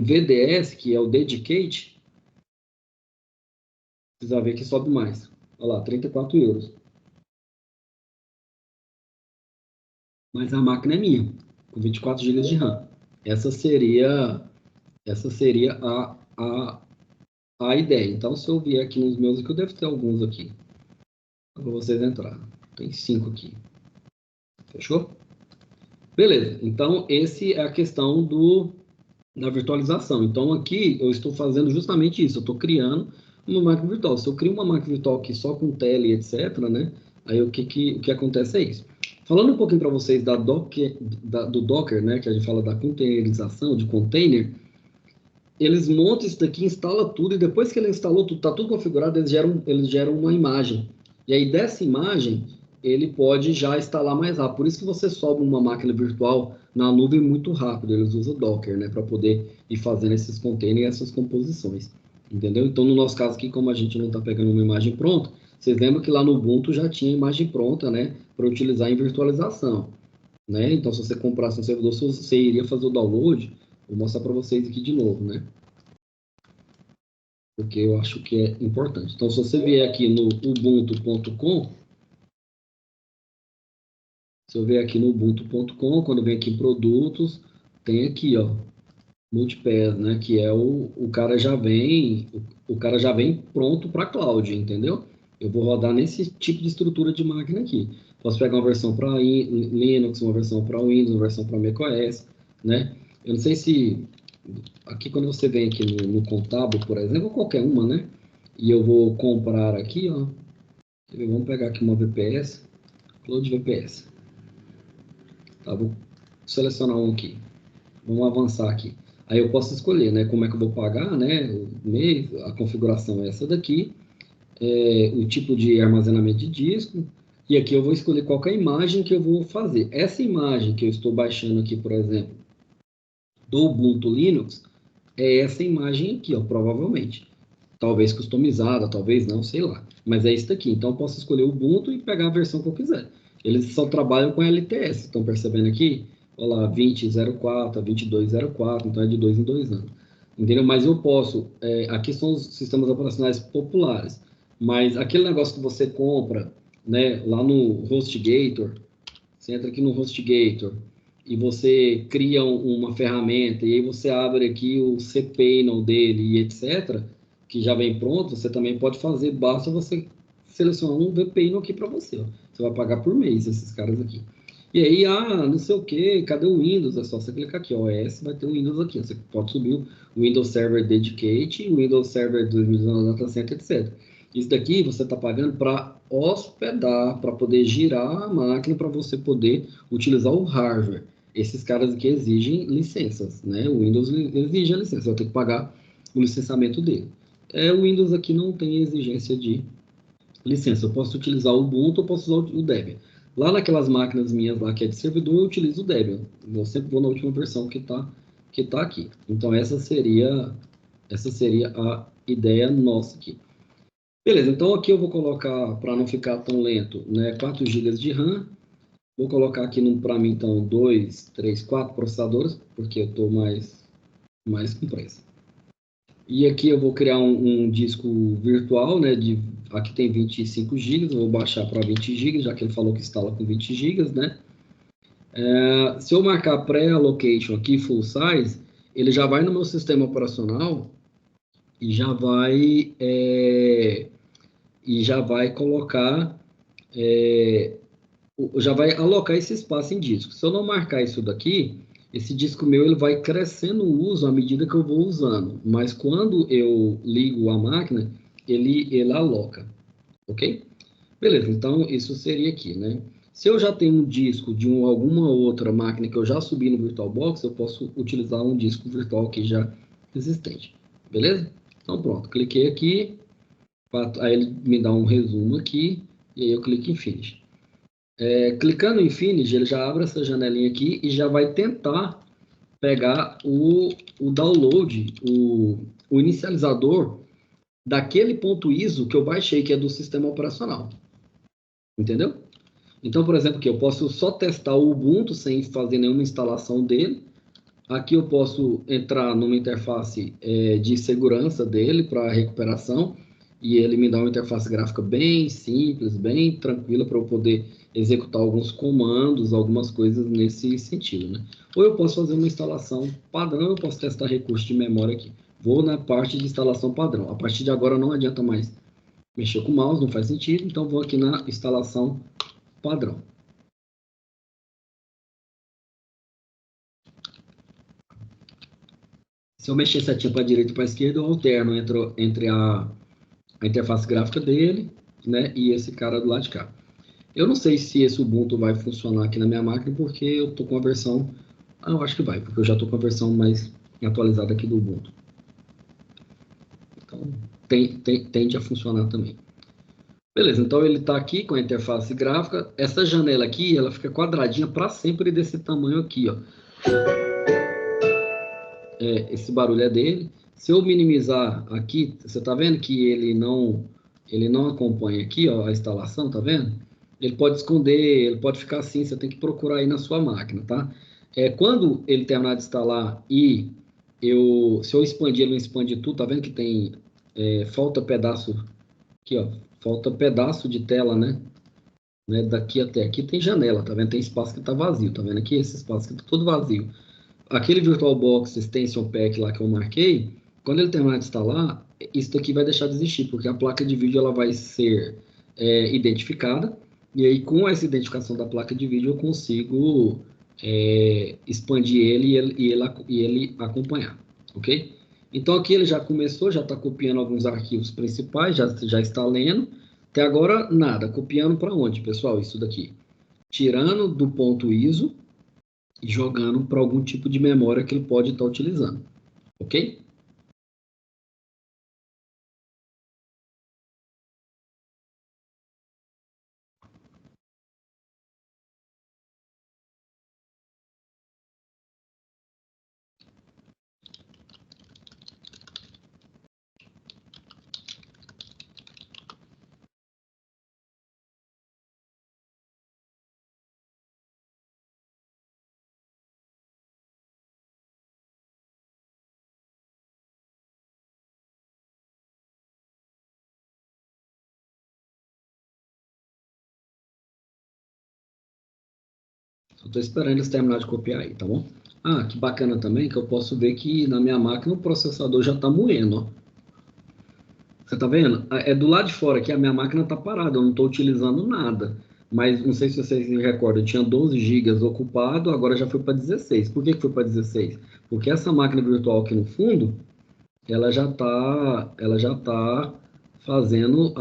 VDS, que é o Dedicate, precisa ver que sobe mais. Olha lá, 34 euros. Mas a máquina é minha, com 24 GB de RAM. Essa seria a ideia. Então, se eu vier aqui nos meus, que eu devo ter alguns aqui, para vocês entrarem. Tem 5 aqui. Fechou? Beleza. Então, esse é a questão da virtualização. Então, aqui eu estou fazendo justamente isso. Eu estou criando uma máquina virtual. Se eu crio uma máquina virtual aqui só com tele, etc., né? Aí o que acontece é isso. Falando um pouquinho para vocês do Docker, né? Que a gente fala da containerização, de container. Eles montam isso daqui, instala tudo, e depois que ele instalou tudo, está tudo configurado, eles geram uma imagem. E aí, dessa imagem, ele pode já instalar mais rápido. Por isso que você sobe uma máquina virtual na nuvem muito rápido. Eles usam Docker, né, para poder ir fazendo esses containers e essas composições. Entendeu? Então, no nosso caso aqui, como a gente não está pegando uma imagem pronta, vocês lembram que lá no Ubuntu já tinha imagem pronta, né, para utilizar em virtualização. Né? Então, se você comprasse um servidor, você iria fazer o download. Vou mostrar para vocês aqui de novo, né? Porque eu acho que é importante. Então, se você vier aqui no ubuntu.com, se eu vier aqui no ubuntu.com, quando vem aqui em produtos, tem aqui, ó, Multipass, né? Que é o cara já vem pronto para cloud, entendeu? Eu vou rodar nesse tipo de estrutura de máquina aqui. Posso pegar uma versão para Linux, uma versão para Windows, uma versão para macOS, né? Eu não sei se aqui quando você vem aqui no Contábil, por exemplo, ou qualquer uma, né? E eu vou comprar aqui, ó. Vamos pegar aqui uma VPS, Cloud VPS. Tá, vou selecionar um aqui. Vamos avançar aqui. Aí eu posso escolher, né, como é que eu vou pagar, né, o mês, a configuração é essa daqui, o tipo de armazenamento de disco, e aqui eu vou escolher qual que é a imagem que eu vou fazer. Essa imagem que eu estou baixando aqui, por exemplo, do Ubuntu Linux, é essa imagem aqui, ó, provavelmente. Talvez customizada, talvez não, sei lá. Mas é isso daqui. Então eu posso escolher o Ubuntu e pegar a versão que eu quiser. Eles só trabalham com LTS. Estão percebendo aqui? Olha lá, 20.04, 22.04, então é de 2 em 2 anos. Entendeu? Mas eu posso. Aqui são os sistemas operacionais populares. Mas aquele negócio que você compra, né, lá no HostGator, você entra aqui no HostGator e você cria uma ferramenta e aí você abre aqui o cPanel dele e etc., que já vem pronto, você também pode fazer, basta você selecionar um vPanel aqui para você. Ó. Você vai pagar por mês esses caras aqui. E aí, não sei o que, cadê o Windows? É só você clicar aqui, ó, OS, vai ter o Windows aqui. Você pode subir o Windows Server Dedicate, o Windows Server 2019 Data Center, etc. Isso daqui você está pagando para hospedar, para poder girar a máquina, para você poder utilizar o hardware. Esses caras aqui exigem licenças, né? O Windows exige a licença, você vai ter que pagar o licenciamento dele. O Windows aqui não tem exigência de licença. Eu posso utilizar o Ubuntu, eu posso usar o Debian. Lá naquelas máquinas minhas lá que é de servidor, eu utilizo o Debian. Eu sempre vou na última versão que tá aqui. Então essa seria a ideia nossa aqui. Beleza, então aqui eu vou colocar, para não ficar tão lento, né, 4 GB de RAM. Vou colocar aqui para mim, então, 2, 3, 4 processadores, porque eu estou mais com pressa. E aqui eu vou criar um disco virtual, né, aqui tem 25 GB, eu vou baixar para 20 GB, já que ele falou que instala com 20 GB, né. Se eu marcar pré-allocation aqui, full size, ele já vai no meu sistema operacional e já vai colocar, já vai alocar esse espaço em disco. Se eu não marcar isso daqui, esse disco meu ele vai crescendo o uso à medida que eu vou usando. Mas quando eu ligo a máquina, ele aloca. Ok? Beleza, então isso seria aqui, né? Se eu já tenho um disco de alguma outra máquina que eu já subi no VirtualBox, eu posso utilizar um disco virtual que já existente. Beleza? Então pronto, cliquei aqui, aí ele me dá um resumo aqui, e aí eu clico em Finish. Clicando em Finish, ele já abre essa janelinha aqui e já vai tentar pegar o download, o inicializador daquele ponto ISO que eu baixei, que é do sistema operacional. Entendeu? Então, por exemplo, aqui eu posso só testar o Ubuntu sem fazer nenhuma instalação dele. Aqui eu posso entrar numa interface de segurança dele para recuperação e ele me dá uma interface gráfica bem simples, bem tranquila para eu poder executar alguns comandos, algumas coisas nesse sentido, né? Ou eu posso fazer uma instalação padrão, eu posso testar recurso de memória aqui. Vou na parte de instalação padrão. A partir de agora não adianta mais mexer com o mouse, não faz sentido, então vou aqui na instalação padrão. Se eu mexer setinha para a direita e para a esquerda, eu alterno entre a interface gráfica dele, né, e esse cara do lado de cá. Eu não sei se esse Ubuntu vai funcionar aqui na minha máquina, porque eu tô com a versão... Ah, eu acho que vai, porque eu já tô com a versão mais atualizada aqui do Ubuntu. Então, tende a funcionar também. Beleza, então ele está aqui com a interface gráfica. Essa janela aqui, ela fica quadradinha para sempre desse tamanho aqui, ó. Esse barulho é dele. Se eu minimizar aqui, você está vendo que ele não acompanha aqui, ó, a instalação, tá vendo? Ele pode esconder, ele pode ficar assim, você tem que procurar aí na sua máquina, tá? Quando ele terminar de instalar e se eu expandir, ele não expande tudo, tá vendo que tem, falta pedaço aqui, ó, falta pedaço de tela, né? Daqui até aqui tem janela, tá vendo? Tem espaço que tá vazio, tá vendo aqui? Esse espaço que tá todo vazio. Aquele VirtualBox Extension Pack lá que eu marquei, quando ele terminar de instalar, isso daqui vai deixar de existir, porque a placa de vídeo ela vai ser identificada, e aí com essa identificação da placa de vídeo eu consigo expandir ele e ele acompanhar, ok? Então aqui ele já começou, já está copiando alguns arquivos principais, já está lendo. Até agora, nada. Copiando para onde, pessoal? Isso daqui. Tirando do ponto ISO e jogando para algum tipo de memória que ele pode estar utilizando, ok? Só estou esperando eles terminar de copiar aí, tá bom? Ah, que bacana também que eu posso ver que na minha máquina o processador já está moendo, ó. Você tá vendo? É do lado de fora aqui, a minha máquina está parada, eu não estou utilizando nada. Mas não sei se vocês se recordam, eu tinha 12 gigas ocupado, agora já foi para 16. Por que que foi para 16? Porque essa máquina virtual aqui no fundo, ela já tá fazendo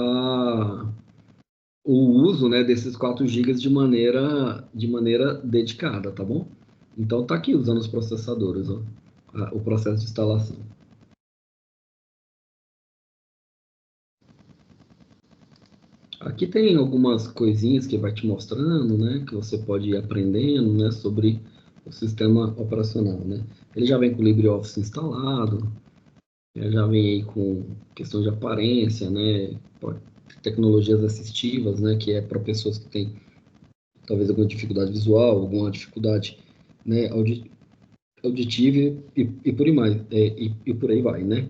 o uso, né, desses 4 gigas de maneira dedicada, tá bom? Então tá aqui usando os processadores, ó, o processo de instalação. Aqui tem algumas coisinhas que vai te mostrando, né, que você pode ir aprendendo, né, sobre o sistema operacional, né. Ele já vem com o LibreOffice instalado, já vem aí com questão de aparência, né, tecnologias assistivas, né, que é para pessoas que têm talvez alguma dificuldade visual, alguma dificuldade, né, auditiva e por aí mais, e por aí vai, né.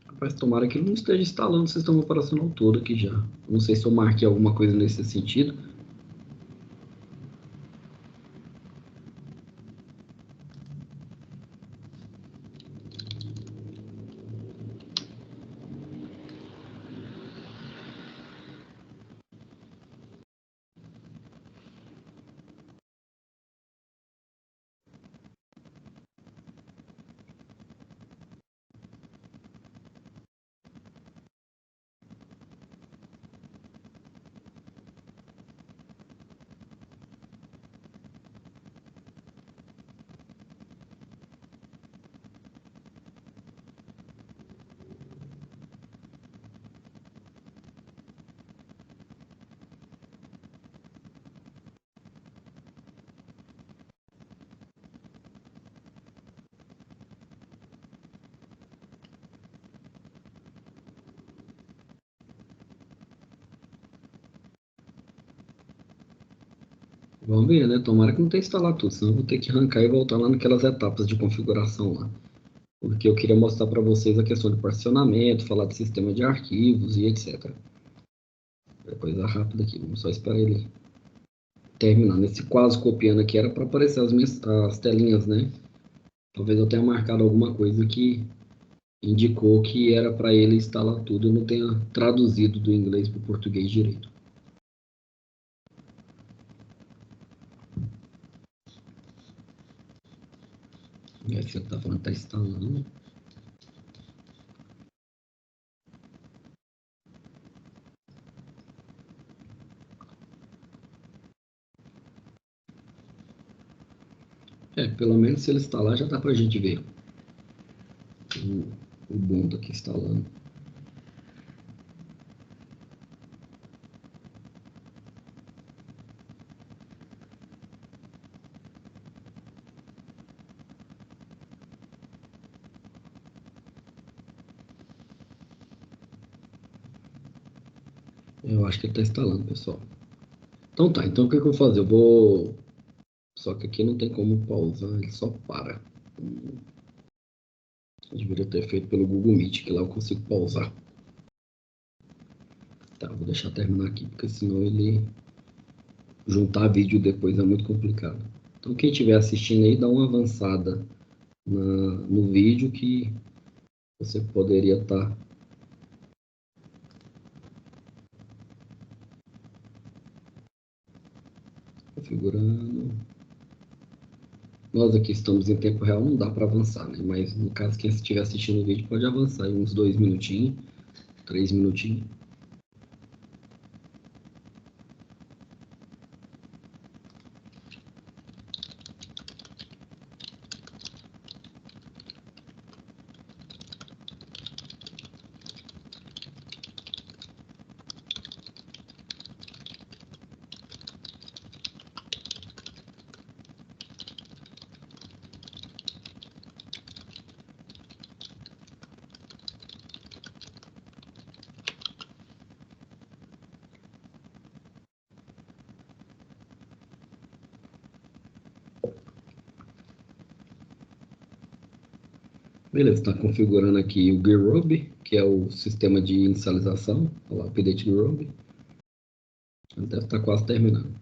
Rapaz, tomara que ele não esteja instalando o sistema operacional todo aqui já. Não sei se eu marquei alguma coisa nesse sentido. Vamos ver, né? Tomara que não tenha instalado tudo, senão eu vou ter que arrancar e voltar lá naquelas etapas de configuração lá. Porque eu queria mostrar para vocês a questão de particionamento, falar de sistema de arquivos e etc. É coisa rápida aqui, vamos só esperar ele terminar. Nesse quase copiando aqui era para aparecer as telinhas, né? Talvez eu tenha marcado alguma coisa que indicou que era para ele instalar tudo e não tenha traduzido do inglês para o português direito. E aí você está falando que está instalando. Pelo menos se ele instalar já dá para a gente ver o Ubuntu aqui instalando. Eu acho que ele está instalando, pessoal. Então tá, então o que eu vou fazer? Eu vou... Só que aqui não tem como pausar, ele só para. Eu deveria ter feito pelo Google Meet, que lá eu consigo pausar. Tá, vou deixar terminar aqui, porque senão ele juntar vídeo depois é muito complicado. Então quem estiver assistindo aí, dá uma avançada no vídeo que você poderia estar configurando. Nós aqui estamos em tempo real, não dá para avançar, né? Mas no caso, quem estiver assistindo o vídeo pode avançar aí uns 2 minutinhos, 3 minutinhos. Beleza, está configurando aqui o GitHub, que é o sistema de inicialização. Olha lá, update GitHub. Ele deve estar quase terminando.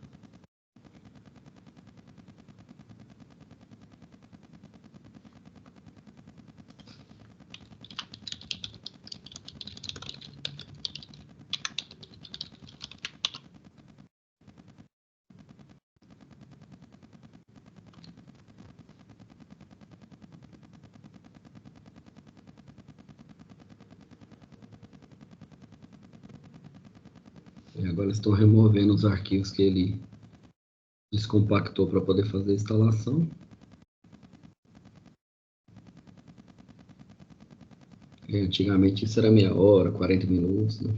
E agora estão removendo os arquivos que ele descompactou para poder fazer a instalação. E antigamente isso era meia hora, 40 minutos, né?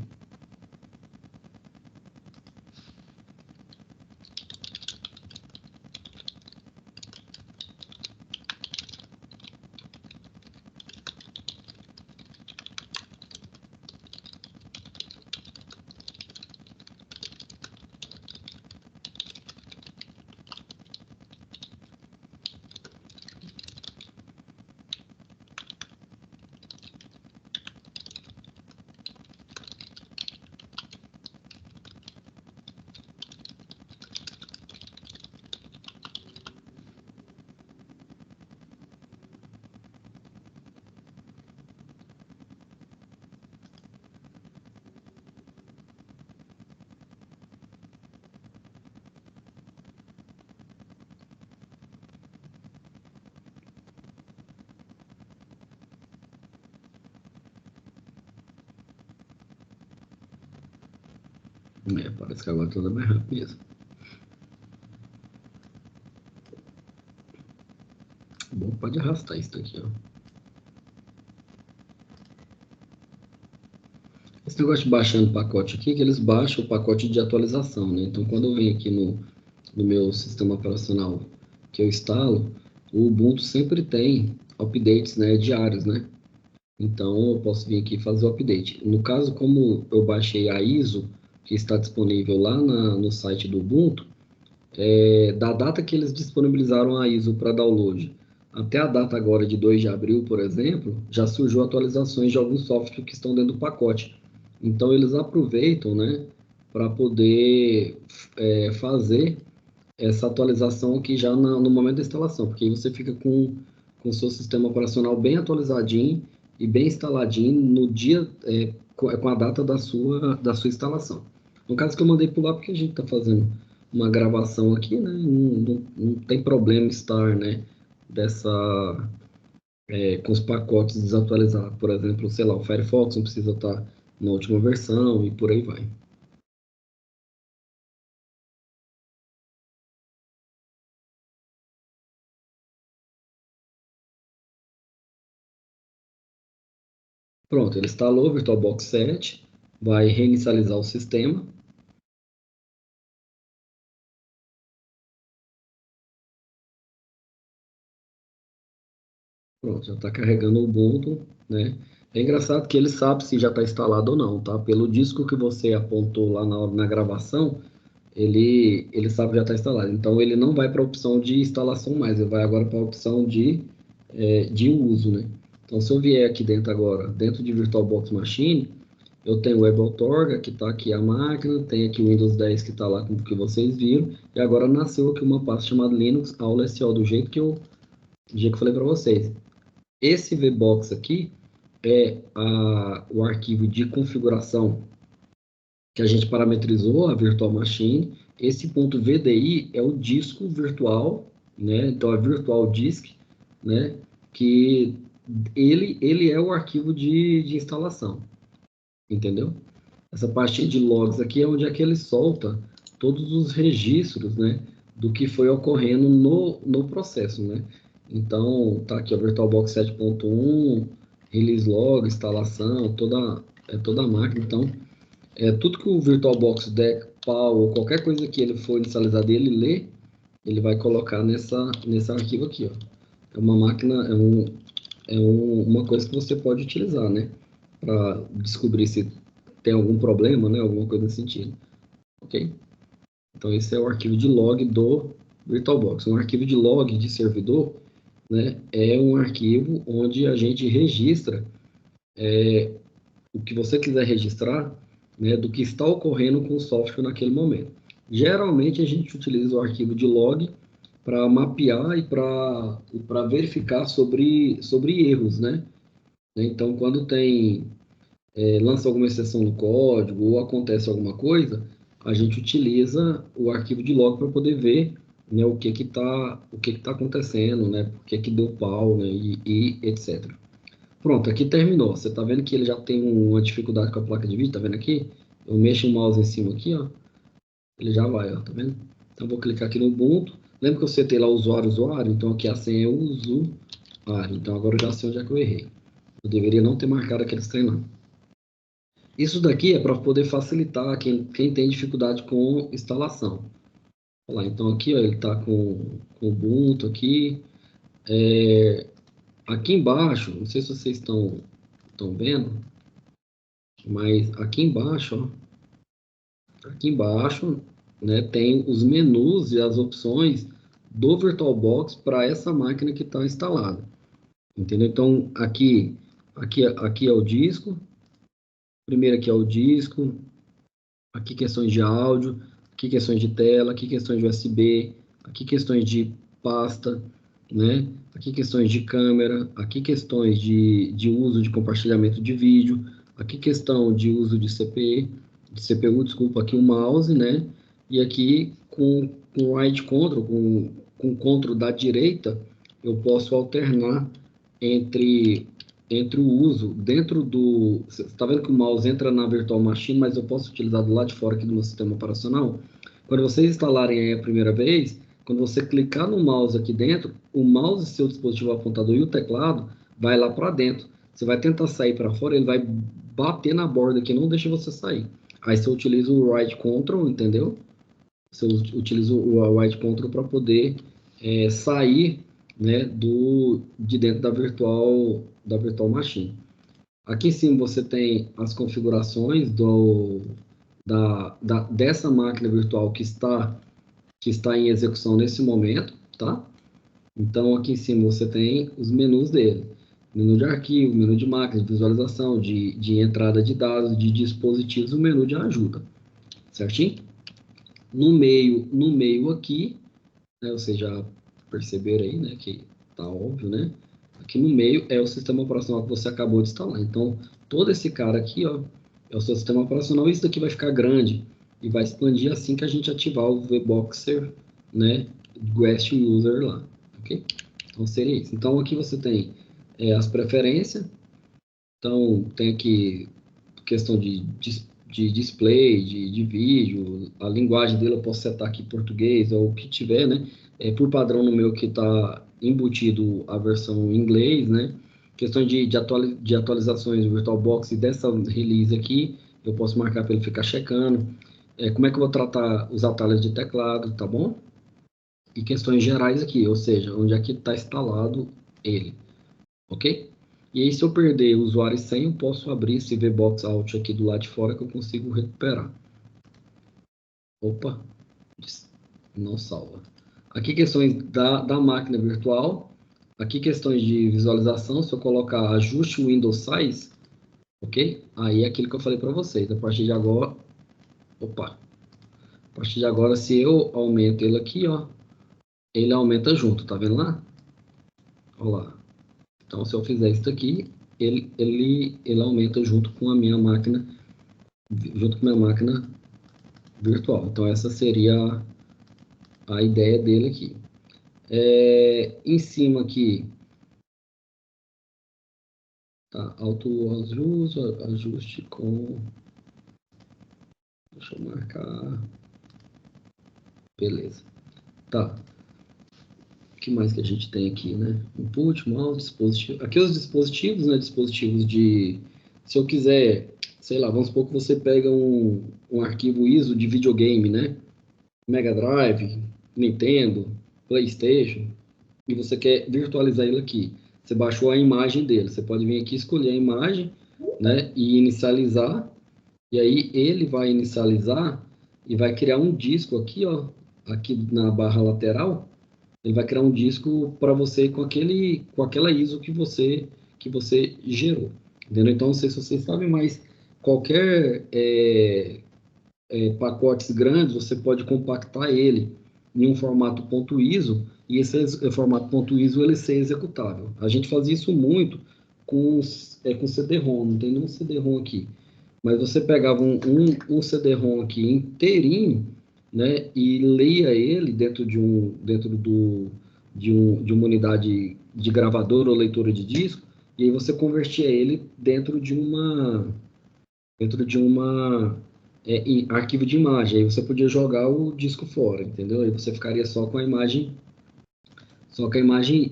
Parece que agora tudo é mais rápido mesmo. Bom, pode arrastar isso daqui, ó. Esse negócio de baixando o pacote aqui, que eles baixam o pacote de atualização, né? Então, quando eu venho aqui no meu sistema operacional que eu instalo, o Ubuntu sempre tem updates, né, diários, né? Então, eu posso vir aqui e fazer o update. No caso, como eu baixei a ISO, que está disponível lá no site do Ubuntu, Da data que eles disponibilizaram a ISO para download até a data agora de 2 de abril, por exemplo, já surgiu atualizações de alguns softwares que estão dentro do pacote. Então, eles aproveitam, né, para poder fazer essa atualização aqui já no momento da instalação, porque aí você fica com o seu sistema operacional bem atualizadinho e bem instaladinho no dia, com a data da sua instalação. No caso que eu mandei pular, porque a gente está fazendo uma gravação aqui, né? Não tem problema estar, né? Com os pacotes desatualizados. Por exemplo, sei lá, o Firefox não precisa estar na última versão e por aí vai. Pronto, ele instalou o VirtualBox 7, vai reinicializar o sistema. Pronto, já está carregando o Ubuntu, né? É engraçado que ele sabe se já está instalado ou não, tá? Pelo disco que você apontou lá na gravação, ele sabe que já está instalado. Então, ele não vai para a opção de instalação mais, ele vai agora para a opção de uso, né? Então, se eu vier aqui dentro agora, dentro de VirtualBox Machine, eu tenho o WebAuthorga, que está aqui a máquina, tem aqui o Windows 10 que está lá como que vocês viram, e agora nasceu aqui uma pasta chamada Linux Aula SO, do jeito que eu falei para vocês. Esse VBox aqui é o arquivo de configuração que a gente parametrizou, a Virtual Machine. Esse ponto VDI é o disco virtual, né? Então, é Virtual Disk, né? Que ele é o arquivo de instalação, entendeu? Essa pastinha de logs aqui é onde é que ele solta todos os registros, né? Do que foi ocorrendo no processo, né? Então, tá aqui o VirtualBox 7.1, release log, instalação, toda a máquina. Então, tudo que o VirtualBox der pau ou qualquer coisa que ele for inicializar dele ler, ele vai colocar nesse arquivo aqui, ó. É uma máquina, uma coisa que você pode utilizar, né? Para descobrir se tem algum problema, né? Alguma coisa nesse sentido. Ok? Então, esse é o arquivo de log do VirtualBox. Um arquivo de log de servidor, né? É um arquivo onde a gente registra o que você quiser registrar, né, do que está ocorrendo com o software naquele momento. Geralmente a gente utiliza o arquivo de log para mapear e para verificar sobre erros, né? Então, quando lança alguma exceção no código ou acontece alguma coisa, a gente utiliza o arquivo de log para poder ver, né, o que que tá acontecendo, né? Por que que deu pau, né? E etc. Pronto, aqui terminou. Você está vendo que ele já tem uma dificuldade com a placa de vídeo, tá vendo aqui? Eu mexo o mouse em cima aqui, ó. Ele já vai, ó, tá vendo? Então, eu vou clicar aqui no Ubuntu. Lembra que eu setei lá usuário? Então, aqui a senha é usuário. Então, agora eu já sei onde é que eu errei. Eu deveria não ter marcado aqueles trem lá. Isso daqui é para poder facilitar quem tem dificuldade com instalação. Olha lá, então aqui, ó, ele está com o Ubuntu aqui. Aqui embaixo, não sei se vocês estão vendo, mas aqui embaixo, né, tem os menus e as opções do VirtualBox para essa máquina que está instalada, entendeu? Então, aqui é o disco, primeiro aqui é o disco, aqui questões de áudio, aqui questões de tela, aqui questões de USB, aqui questões de pasta, né? Aqui questões de câmera, aqui questões de uso de compartilhamento de vídeo, aqui questão de uso de CPU, desculpa, aqui o mouse, né? E aqui com right control, com control da direita, eu posso alternar entre entre o uso dentro do... Você está vendo que o mouse entra na Virtual Machine, mas eu posso utilizar do lado de fora aqui do meu sistema operacional? Quando vocês instalarem aí a primeira vez, quando você clicar no mouse aqui dentro, o mouse, seu dispositivo apontador e o teclado vai lá para dentro. Você vai tentar sair para fora, ele vai bater na borda aqui, não deixa você sair. Aí você utiliza o right control, entendeu? Você utiliza o right control para poder sair, né, de dentro da virtual machine. Aqui em cima você tem as configurações dessa máquina virtual que está em execução nesse momento, tá? Então, aqui em cima você tem os menus dele. Menu de arquivo, menu de máquina, de visualização, de entrada de dados, de dispositivos, o menu de ajuda, certinho? No meio aqui, né, vocês já perceberam aí, né, que tá óbvio, né? Aqui no meio é o sistema operacional que você acabou de instalar. Então, todo esse cara aqui, ó, é o seu sistema operacional. Isso daqui vai ficar grande e vai expandir assim que a gente ativar o VBoxer, né, Guest User lá, ok? Então, seria isso. Então, aqui você tem as preferências. Então, tem aqui questão de display, de vídeo, a linguagem dele eu posso setar aqui português ou o que tiver, né? Por padrão no meu que está embutido a versão em inglês, né? Questão de atualizações do VirtualBox e dessa release aqui, eu posso marcar para ele ficar checando. Como é que eu vou tratar os atalhos de teclado, tá bom? E questões gerais aqui, ou seja, onde é que está instalado ele, ok? E aí, se eu perder o usuário e senha, eu posso abrir esse VBox Out aqui do lado de fora que eu consigo recuperar. Opa, não salva. Aqui questões da máquina virtual. Aqui questões de visualização. Se eu colocar ajuste Windows Size, ok? Aí é aquilo que eu falei para vocês. A partir de agora, opa, a partir de agora, se eu aumento ele aqui, ó, ele aumenta junto, tá vendo lá? Olha lá. Então, se eu fizer isso aqui, ele aumenta junto com a minha máquina, junto com a minha máquina virtual. Então, essa seria a ideia dele aqui. Em cima aqui, tá, autoajuste, ajuste com, deixa eu marcar, beleza. Tá, o que mais que a gente tem aqui, né? Input, mouse, dispositivo. Aqui os dispositivos, né? Dispositivos de, se eu quiser, sei lá, vamos supor que você pega um arquivo ISO de videogame, né? Mega Drive, Nintendo, PlayStation, e você quer virtualizar ele aqui. Você baixou a imagem dele, você pode vir aqui escolher a imagem, né, e inicializar, e aí ele vai inicializar e vai criar um disco aqui, ó, aqui na barra lateral, ele vai criar um disco para você com aquela ISO que você gerou, entendeu? Então, não sei se vocês sabem, mas qualquer pacotes grandes, você pode compactar ele em um formato .iso e esse formato .iso ele ser executável. A gente fazia isso muito com CD-ROM, não tem nenhum CD-ROM aqui. Mas você pegava um CD-ROM aqui inteirinho, né, e lia ele de uma unidade de gravador ou leitura de disco, e aí você convertia ele dentro de uma arquivo de imagem. Aí você podia jogar o disco fora, entendeu? Aí você ficaria só com a imagem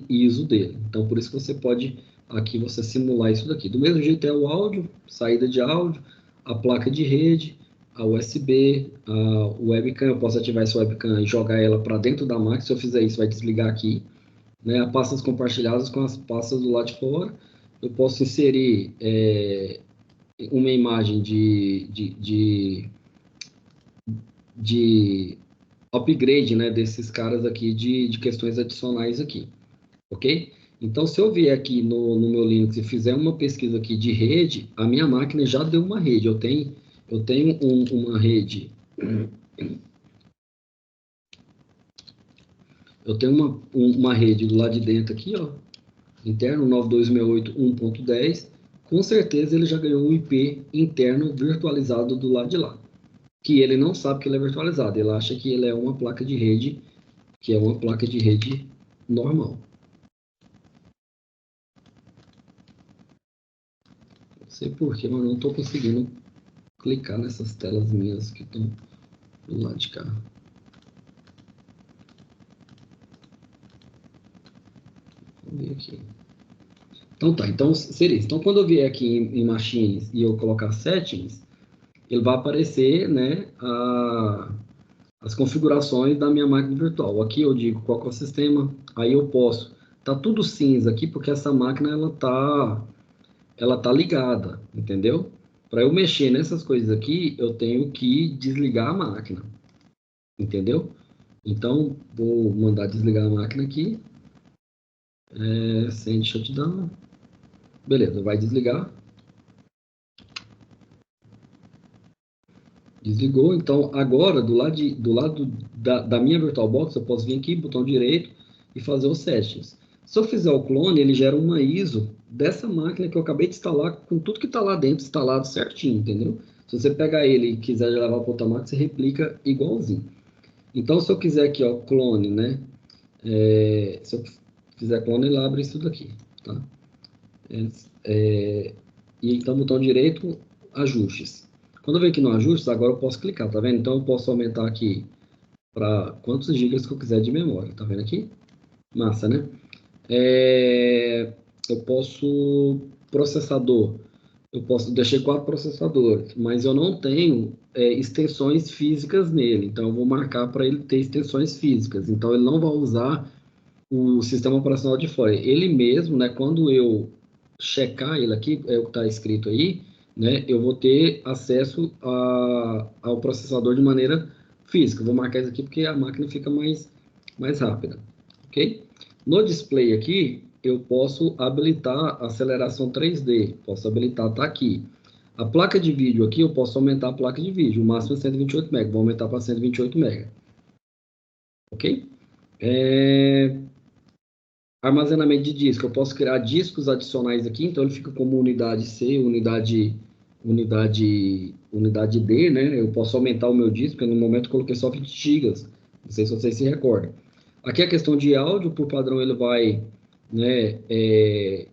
ISO dele. Então, por isso que você pode aqui você simular isso daqui. Do mesmo jeito é o áudio, saída de áudio, a placa de rede, a USB, a webcam. Eu posso ativar essa webcam e jogar ela para dentro da máquina. Se eu fizer isso, vai desligar aqui. Né? A pastas compartilhadas com as pastas do lado de fora. Eu posso inserir uma imagem de upgrade, né, desses caras aqui de questões adicionais aqui, ok? Então, se eu vier aqui no meu Linux e fizer uma pesquisa aqui de rede, a minha máquina já deu uma rede. Eu tenho uma rede, eu tenho uma rede do lado de dentro aqui, ó, interno 9268.1.10. Com certeza ele já ganhou um IP interno virtualizado do lado de lá, que ele não sabe que ele é virtualizado, ele acha que ele é uma placa de rede, que é uma placa de rede normal. Não sei porquê, mas não estou conseguindo clicar nessas telas minhas que estão do lado de cá. Vamos ver aqui. Então tá, então seria isso. Então quando eu vier aqui em Machines e eu colocar Settings, ele vai aparecer, né, as configurações da minha máquina virtual. Aqui eu digo qual é o sistema, aí eu posso. Tá tudo cinza aqui porque essa máquina ela tá ligada, entendeu? Para eu mexer nessas coisas aqui, eu tenho que desligar a máquina, entendeu? Então, vou mandar desligar a máquina aqui. Send shutdown. Beleza, vai desligar. Desligou. Então, agora, do lado da minha VirtualBox, eu posso vir aqui, botão direito, e fazer os settings. Se eu fizer o clone, ele gera uma ISO dessa máquina que eu acabei de instalar, com tudo que está lá dentro instalado certinho, entendeu? Se você pegar ele e quiser levar para outra máquina, você replica igualzinho. Então, se eu quiser aqui, ó, clone, né? Se eu fizer clone, ele abre isso daqui, tá? E então, botão direito, ajustes. Quando eu venho aqui no ajustes, agora eu posso clicar, tá vendo? Então, eu posso aumentar aqui para quantos gigas que eu quiser de memória, tá vendo aqui? Massa, né? Eu posso, processador, eu posso deixar 4 processadores, mas eu não tenho extensões físicas nele, então eu vou marcar para ele ter extensões físicas, então ele não vai usar o sistema operacional de fora. Ele mesmo, né, quando eu checar ele aqui, é o que está escrito aí, né, eu vou ter acesso ao processador de maneira física. Vou marcar isso aqui porque a máquina fica mais rápida, ok? No display aqui, eu posso habilitar a aceleração 3D, posso habilitar, tá aqui. A placa de vídeo aqui, eu posso aumentar a placa de vídeo, o máximo é 128 MB, vou aumentar para 128 MB, ok? Armazenamento de disco, eu posso criar discos adicionais aqui, então ele fica como unidade C, unidade D, né? Eu posso aumentar o meu disco, porque no momento eu coloquei só 20 gigas, não sei se vocês se recordam. Aqui a questão de áudio, por padrão ele vai, né,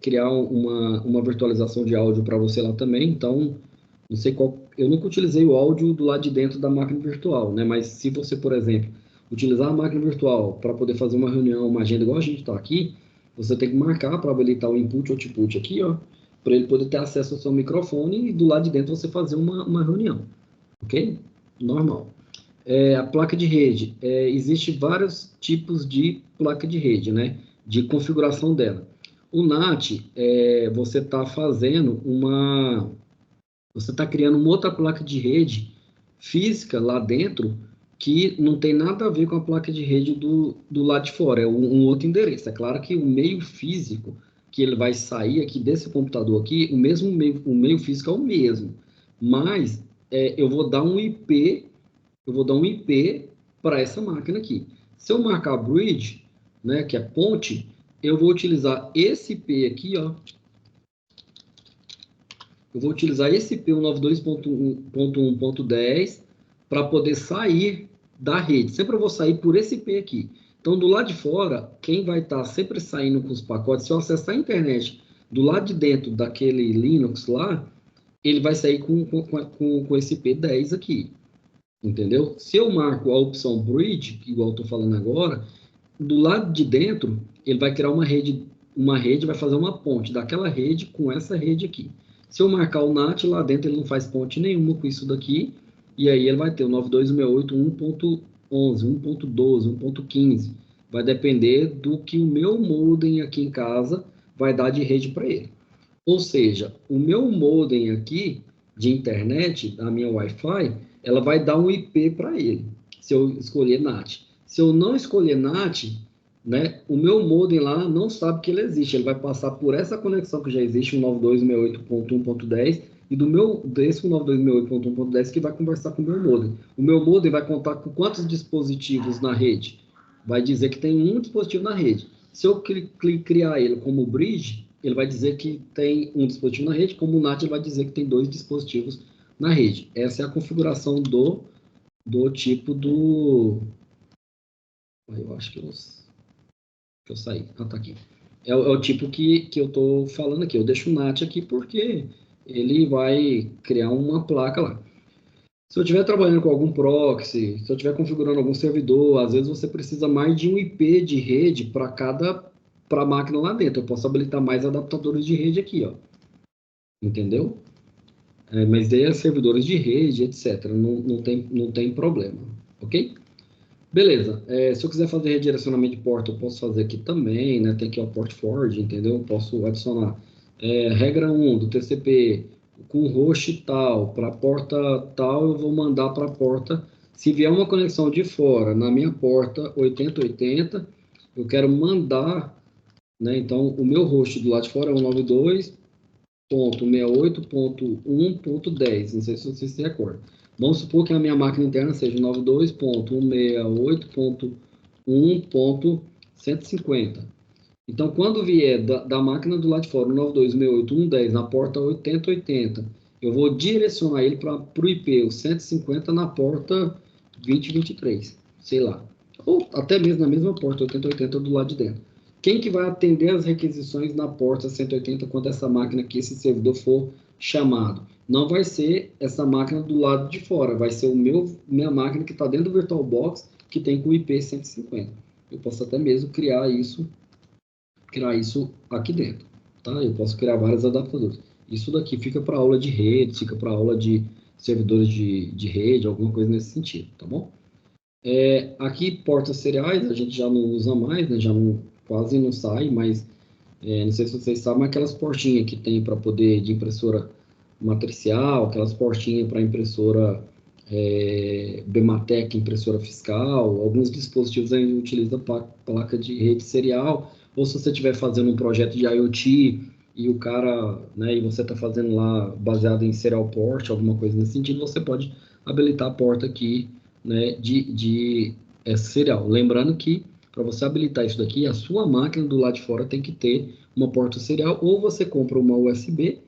criar uma virtualização de áudio para você lá também, então, não sei qual, eu nunca utilizei o áudio do lado de dentro da máquina virtual, né? Mas se você, por exemplo, utilizar a máquina virtual para poder fazer uma reunião, uma agenda igual a gente está aqui, você tem que marcar para habilitar o input ou output aqui, ó, para ele poder ter acesso ao seu microfone e do lado de dentro você fazer uma reunião, ok? Normal. A placa de rede, existe vários tipos de placa de rede, né? De configuração dela. O NAT, você está fazendo você está criando uma outra placa de rede física lá dentro que não tem nada a ver com a placa de rede do lado de fora, é um outro endereço. É claro que o meio físico que ele vai sair aqui desse computador aqui, o meio físico é o mesmo, mas eu vou dar um IP, para essa máquina aqui. Se eu marcar bridge, né, que é ponte, eu vou utilizar esse IP aqui, ó, eu vou utilizar esse P192.1.10 para poder sair da rede. Sempre eu vou sair por esse IP aqui. Então, do lado de fora, quem vai estar sempre saindo com os pacotes, se eu acessar a internet do lado de dentro daquele Linux lá, ele vai sair com esse IP10 aqui. Entendeu? Se eu marco a opção Bridge, igual eu estou falando agora, do lado de dentro, ele vai criar uma rede, vai fazer uma ponte daquela rede com essa rede aqui. Se eu marcar o NAT, lá dentro ele não faz ponte nenhuma com isso daqui, e aí ele vai ter o 92.168.1.11, 1.12, 1.15. Vai depender do que o meu modem aqui em casa vai dar de rede para ele. Ou seja, o meu modem aqui de internet, a minha Wi-Fi, ela vai dar um IP para ele, se eu escolher NAT. Se eu não escolher NAT, né, o meu modem lá não sabe que ele existe. Ele vai passar por essa conexão que já existe, o 92.168.1.10, e desse 92.168.1.10 que vai conversar com o meu modem. O meu modem vai contar com quantos dispositivos na rede? Vai dizer que tem um dispositivo na rede. Se eu criar ele como bridge, ele vai dizer que tem um dispositivo na rede, como o NAT ele vai dizer que tem 2 dispositivos na rede. Essa é a configuração do tipo do... Eu acho que eu saí. Ah, tá aqui. É o tipo que eu estou falando aqui. Eu deixo o NAT aqui porque ele vai criar uma placa lá. Se eu estiver trabalhando com algum proxy, se eu estiver configurando algum servidor, às vezes você precisa mais de um IP de rede para a máquina lá dentro. Eu posso habilitar mais adaptadores de rede aqui, ó. Entendeu? Mas daí é servidores de rede, etc. Não tem problema, ok? Beleza. Se eu quiser fazer redirecionamento de porta, eu posso fazer aqui também, né? Tem aqui o port forward, entendeu? Eu posso adicionar regra 1 do TCP com host tal, para porta tal, eu vou mandar para a porta Se vier uma conexão de fora na minha porta 8080, eu quero mandar, né? Então, o meu host do lado de fora é 192.68.1.10. Não sei se vocês se recordam. Vamos supor que a minha máquina interna seja 92.168.1.150. Então, quando vier da máquina do lado de fora, o 92.168.1.10 na porta 8080, eu vou direcionar ele para o IP, o 150 na porta 2023, sei lá. Ou até mesmo na mesma porta 8080 do lado de dentro. Quem que vai atender as requisições na porta 180 quando essa máquina aqui, esse servidor for chamado? Não vai ser essa máquina do lado de fora, vai ser minha máquina que está dentro do VirtualBox, que tem com o IP 150. Eu posso até mesmo criar isso aqui dentro, tá? Eu posso criar vários adaptadores. Isso daqui fica para aula de rede, fica para aula de servidores de rede, alguma coisa nesse sentido, tá bom? Aqui, portas seriais, a gente já não usa mais, né? Já não, quase não sai, mas não sei se vocês sabem, mas aquelas portinhas que tem para poder de impressora matricial, aquelas portinhas para impressora Bematec, impressora fiscal, alguns dispositivos ainda utilizam placa de rede serial, ou se você estiver fazendo um projeto de IoT e o cara, né, e você está fazendo lá baseado em serial port, alguma coisa nesse sentido, você pode habilitar a porta aqui, né, de serial. Lembrando que para você habilitar isso daqui, a sua máquina do lado de fora tem que ter uma porta serial, ou você compra uma USB,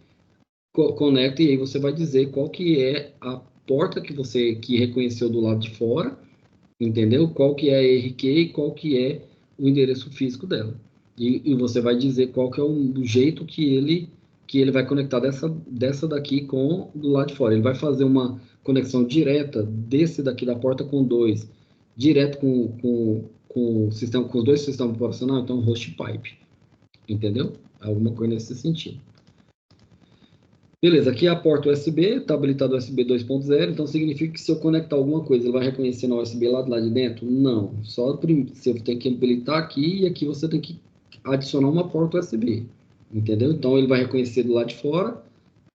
conecta e aí você vai dizer qual que é a porta que reconheceu do lado de fora, entendeu? Qual que é a RQ e qual que é o endereço físico dela. E você vai dizer qual que é o jeito que ele vai conectar dessa daqui com do lado de fora. Ele vai fazer uma conexão direta desse daqui da porta com 2, direto com o sistema, com os dois sistemas operacionais, então host pipe, entendeu? Alguma coisa nesse sentido. Beleza, aqui é a porta USB, está habilitado USB 2.0, então significa que se eu conectar alguma coisa, ele vai reconhecer na USB lá de dentro? Não, só você tem que habilitar aqui e aqui você tem que adicionar uma porta USB, entendeu? Então ele vai reconhecer do lado de fora,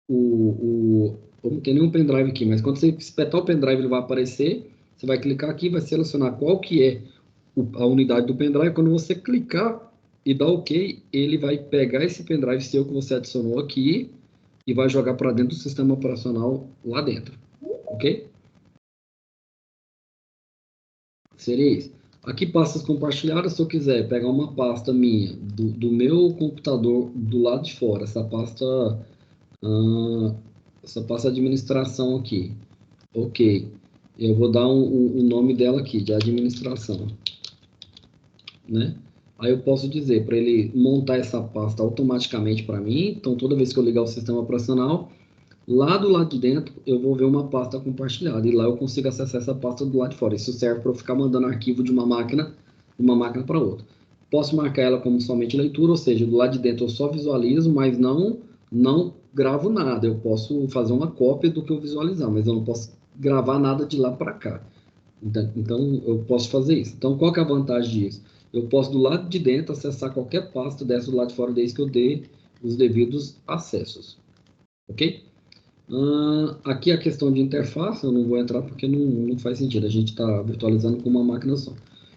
não tem nenhum pendrive aqui, mas quando você espetar o pendrive ele vai aparecer, você vai clicar aqui, vai selecionar qual que é a unidade do pendrive, quando você clicar e dar OK, ele vai pegar esse pendrive seu que você adicionou aqui, e vai jogar para dentro do sistema operacional lá dentro, ok? Seria isso. Aqui, pastas compartilhadas, se eu quiser pegar uma pasta minha, do meu computador do lado de fora, essa pasta administração aqui, ok. Eu vou dar o nome dela aqui, de administração, né? Aí eu posso dizer para ele montar essa pasta automaticamente para mim, então toda vez que eu ligar o sistema operacional, lá do lado de dentro, eu vou ver uma pasta compartilhada e lá eu consigo acessar essa pasta do lado de fora. Isso serve para eu ficar mandando arquivo de uma máquina para outra. Posso marcar ela como somente leitura, ou seja, do lado de dentro eu só visualizo, mas não gravo nada. Eu posso fazer uma cópia do que eu visualizar, mas eu não posso gravar nada de lá para cá. Então, eu posso fazer isso. Então, qual que é a vantagem disso? Eu posso, do lado de dentro, acessar qualquer pasta dessa do lado de fora, desde que eu dê os devidos acessos. Ok? Aqui a questão de interface, eu não vou entrar porque não faz sentido, a gente está virtualizando com uma máquina só.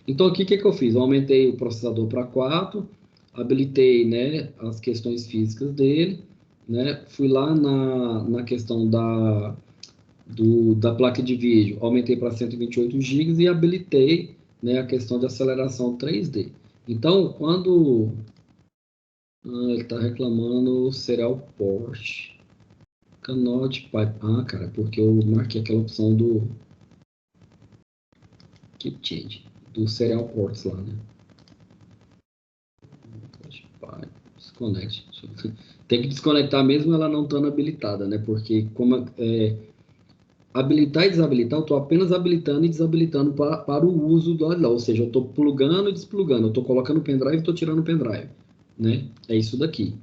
Então aqui o que eu fiz? Eu aumentei o processador para 4, habilitei, né, as questões físicas dele, né, fui lá na questão da placa de vídeo, aumentei para 128 GB e habilitei, né, a questão de aceleração 3D. Então, quando ele está reclamando serial port, Cannot pipe. Cara, porque eu marquei aquela opção do Keep Change, do Serial Ports lá, né? Desconect. Tem que desconectar mesmo ela não estando habilitada, né? Porque como habilitar e desabilitar, eu estou apenas habilitando e desabilitando para o uso do lá. Ou seja, eu estou plugando e desplugando. Eu estou colocando o pendrive e estou tirando o pendrive, né? É isso daqui.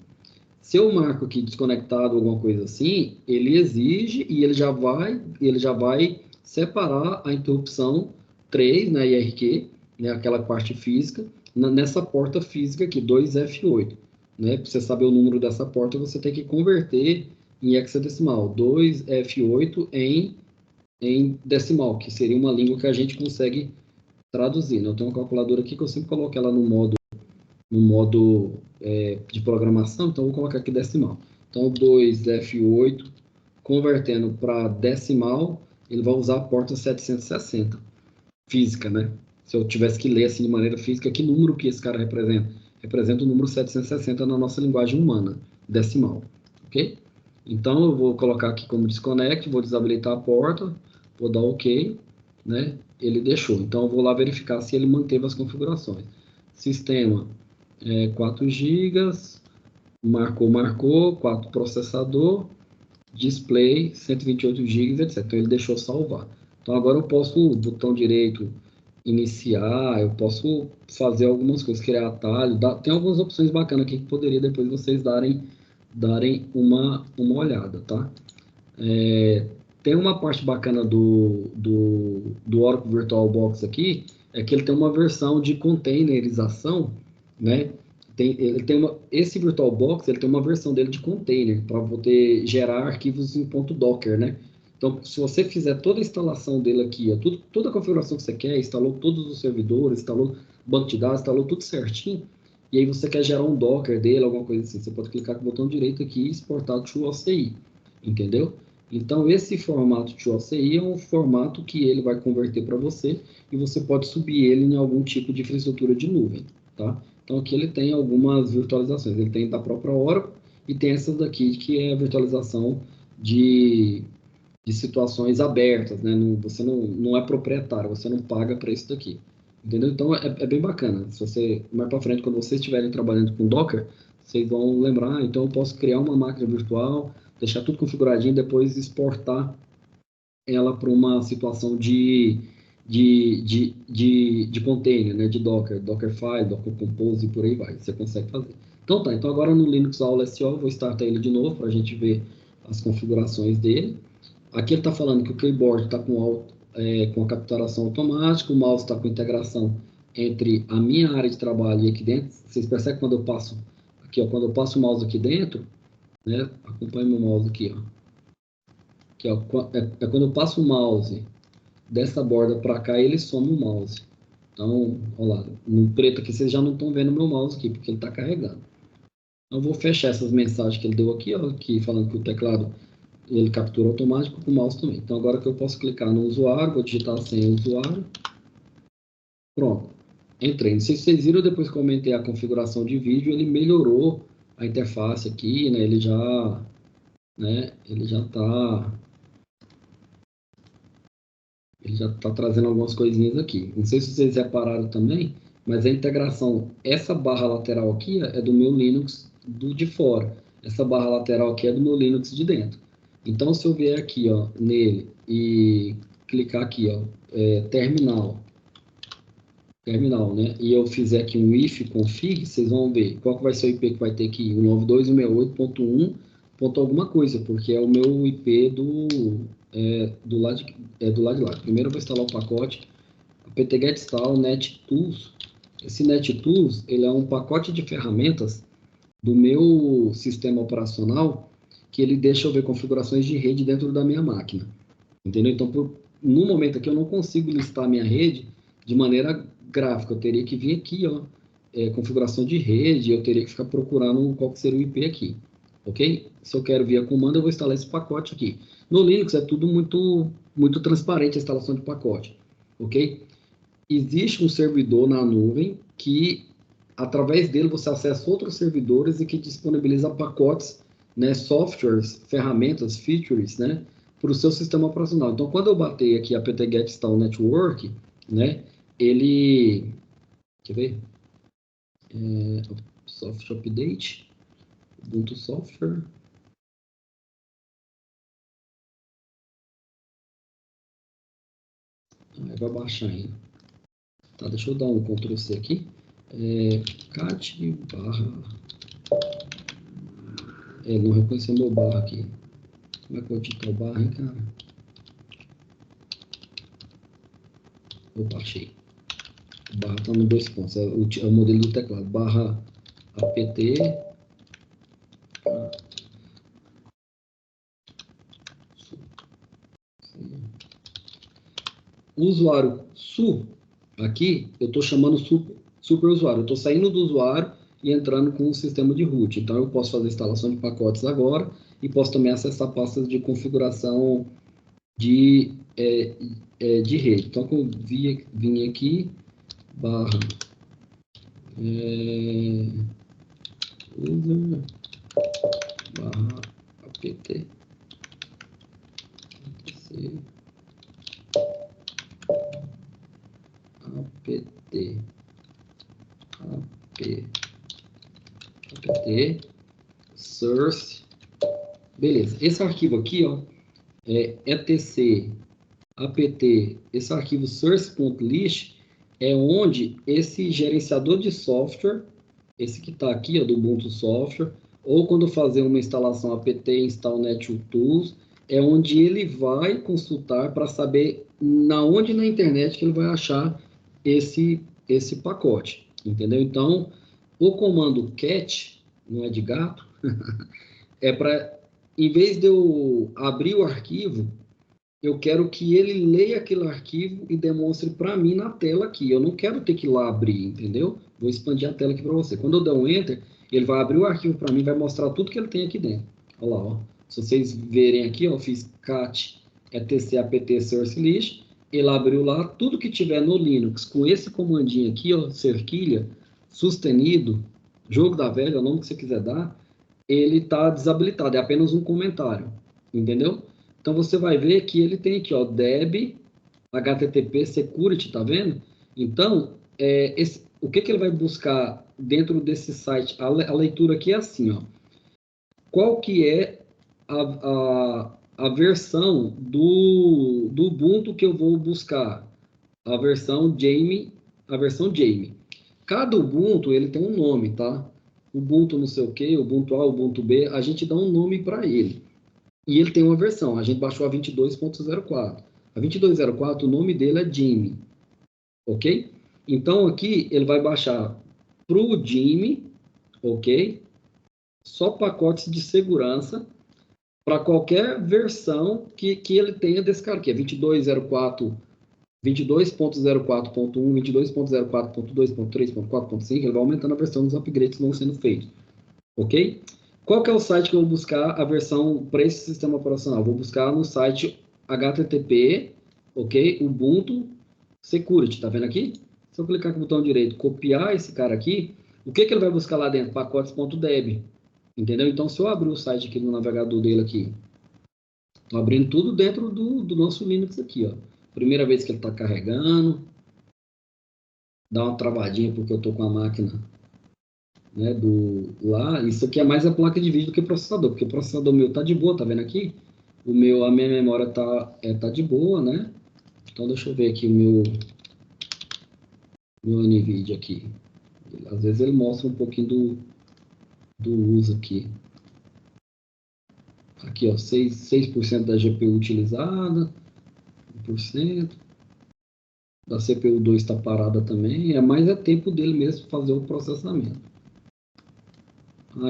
Se eu marco aqui desconectado, alguma coisa assim, ele exige e ele já vai separar a interrupção 3, né, IRQ, né, aquela parte física, nessa porta física aqui, 2F8. Né? Para você saber o número dessa porta, você tem que converter em hexadecimal, 2F8 em em decimal, que seria uma língua que a gente consegue traduzir, né? Eu tenho uma calculadora aqui que eu sempre coloco ela no modo de programação, então eu vou colocar aqui decimal. Então, 2F8, convertendo para decimal, ele vai usar a porta 760, física, né? Se eu tivesse que ler assim de maneira física, que número que esse cara representa? Representa o número 760 na nossa linguagem humana, decimal, ok? Então, eu vou colocar aqui como desconect, vou desabilitar a porta, vou dar OK, né? Ele deixou. Então, eu vou lá verificar se ele manteve as configurações. Sistema 4 gigas, marcou, 4 processador, display, 128 gigas, etc. Então, ele deixou salvar. Então, agora eu posso, botão direito, iniciar, eu posso fazer algumas coisas, criar atalho, tem algumas opções bacanas aqui que poderia depois vocês darem uma olhada, tá? Tem uma parte bacana do Oracle VirtualBox aqui, é que ele tem uma versão de containerização, né? Esse VirtualBox, ele tem uma versão dele de container, para poder gerar arquivos em .docker, né? Então, se você fizer toda a instalação dele aqui, toda a configuração que você quer, instalou todos os servidores, instalou banco de dados, instalou tudo certinho, e aí você quer gerar um Docker dele, alguma coisa assim, você pode clicar com o botão direito aqui e exportar to OCI, entendeu? Então, esse formato de OCI é um formato que ele vai converter para você e você pode subir ele em algum tipo de infraestrutura de nuvem, tá? Então, aqui ele tem algumas virtualizações. Ele tem da própria Oracle e tem essa daqui que é a virtualização de situações abertas, né? Você não é proprietário, você não paga para isso daqui. Entendeu? Então, é bem bacana. Se você, mais para frente, quando vocês estiverem trabalhando com Docker, vocês vão lembrar, então eu posso criar uma máquina virtual, deixar tudo configuradinho, depois exportar ela para uma situação de container, né, de Docker, Dockerfile, Docker Compose e por aí vai, você consegue fazer. Então tá, então agora no Linux Aula SO, vou startar ele de novo para a gente ver as configurações dele. Aqui ele está falando que o keyboard está com a capturação automática, o mouse está com integração entre a minha área de trabalho e aqui dentro. Vocês percebem quando eu passo aqui, ó, quando eu passo o mouse aqui dentro, né? Acompanhe meu mouse aqui, ó. Aqui, ó, quando eu passo o mouse dessa borda para cá, ele some o mouse. Então, olha lá, no preto aqui vocês já não estão vendo meu mouse aqui, porque ele está carregando. Então, eu vou fechar essas mensagens que ele deu aqui, ó, aqui falando que o teclado ele captura automático com o mouse também. Então, agora que eu posso clicar no usuário, vou digitar a senha usuário. Pronto. Entrei. Não sei se vocês viram, depois que eu aumentei a configuração de vídeo, ele melhorou a interface aqui, né? Ele já tá trazendo algumas coisinhas aqui. Não sei se vocês repararam também, mas a integração, essa barra lateral aqui é do meu Linux de fora. Essa barra lateral aqui é do meu Linux de dentro. Então, se eu vier aqui, ó, nele e clicar aqui, ó, terminal, né? E eu fizer aqui um if config, vocês vão ver qual que vai ser o IP que vai ter aqui, o 92.168.1 ponto alguma coisa, porque é o meu IP do lado de lá. Primeiro eu vou instalar o pacote apt-get install nettools. Esse nettools, ele é um pacote de ferramentas do meu sistema operacional que ele deixa eu ver configurações de rede dentro da minha máquina. Entendeu? Então, no momento aqui, eu não consigo listar a minha rede de maneira gráfica. Eu teria que vir aqui, ó, configuração de rede, eu teria que ficar procurando qual que seria o IP aqui. Ok? Se eu quero via comando, eu vou instalar esse pacote aqui. No Linux é tudo muito transparente a instalação de pacote. Ok? Existe um servidor na nuvem que, através dele, você acessa outros servidores e que disponibiliza pacotes, né, softwares, ferramentas, features, né, para o seu sistema operacional. Então, quando eu bater aqui apt-get install network, né, ele, quer ver? Software update, Ubuntu software. Vai baixar ainda. Tá, deixa eu dar um Ctrl C aqui. Cat barra. Não reconheceu meu barra aqui. Como é que eu digitar o barra, hein, cara? Opa, achei. O barra está no 2 pontos. É o modelo do teclado. Barra apt. O usuário su, aqui, eu estou chamando super usuário. Eu estou saindo do usuário e entrando com o sistema de root. Então, eu posso fazer instalação de pacotes agora e posso também acessar pastas de configuração de rede. Então, eu vim aqui, barra, user, barra, apt, apt, source, beleza. Esse arquivo aqui, ó, etc, apt, esse arquivo source.list é onde esse gerenciador de software, esse que está aqui, ó, do Ubuntu Software, ou quando fazer uma instalação apt install nettooltools, é onde ele vai consultar para saber na onde na internet que ele vai achar esse pacote, entendeu? Então, o comando cat, não é de gato, é para, em vez de eu abrir o arquivo, eu quero que ele leia aquele arquivo e demonstre para mim na tela aqui. Eu não quero ter que ir lá abrir, entendeu? Vou expandir a tela aqui para você. Quando eu der um Enter, ele vai abrir o arquivo para mim, vai mostrar tudo que ele tem aqui dentro. Olha lá, ó. Se vocês verem aqui, ó, eu fiz cat etc apt source list, ele abriu lá tudo que tiver no Linux com esse comandinho aqui, ó, cerquilha, sustenido, jogo da velha, o nome que você quiser dar, ele está desabilitado, é apenas um comentário, entendeu? Então você vai ver que ele tem aqui, ó, deb, http security, tá vendo? Então, o que ele vai buscar dentro desse site? A leitura aqui é assim, ó. Qual que é a versão do Ubuntu que eu vou buscar? A versão Jamie, a versão Jamie. Cada Ubuntu, ele tem um nome, tá? Ubuntu não sei o que, Ubuntu A, Ubuntu B, a gente dá um nome para ele. E ele tem uma versão, a gente baixou a 22.04. A 22.04, o nome dele é Jimmy, ok? Então aqui ele vai baixar para o Jimmy, ok? Só pacotes de segurança para qualquer versão que ele tenha desse cara aqui, é 22.04, 22.04.1, 22.04.2.3.4.5, ele vai aumentando a versão dos upgrades que vão sendo feitos, ok? Qual que é o site que eu vou buscar a versão para esse sistema operacional? Vou buscar no site http, ok? Ubuntu Security, tá vendo aqui? Se eu clicar com o botão direito, copiar esse cara aqui, o que que ele vai buscar lá dentro? Pacotes.deb, entendeu? Então, se eu abrir o site aqui no navegador dele aqui, tô abrindo tudo dentro do nosso Linux aqui, ó. Primeira vez que ele está carregando, dá uma travadinha porque eu tô com a máquina, né, lá, isso aqui é mais a placa de vídeo do que o processador, porque o processador meu tá de boa, tá vendo aqui? A minha memória tá de boa, né? Então deixa eu ver aqui meu NVIDIA aqui. Às vezes ele mostra um pouquinho do uso aqui. Aqui, ó, 6% da GPU utilizada, 1%. Da CPU 2 está parada também, mais tempo dele mesmo fazer o processamento.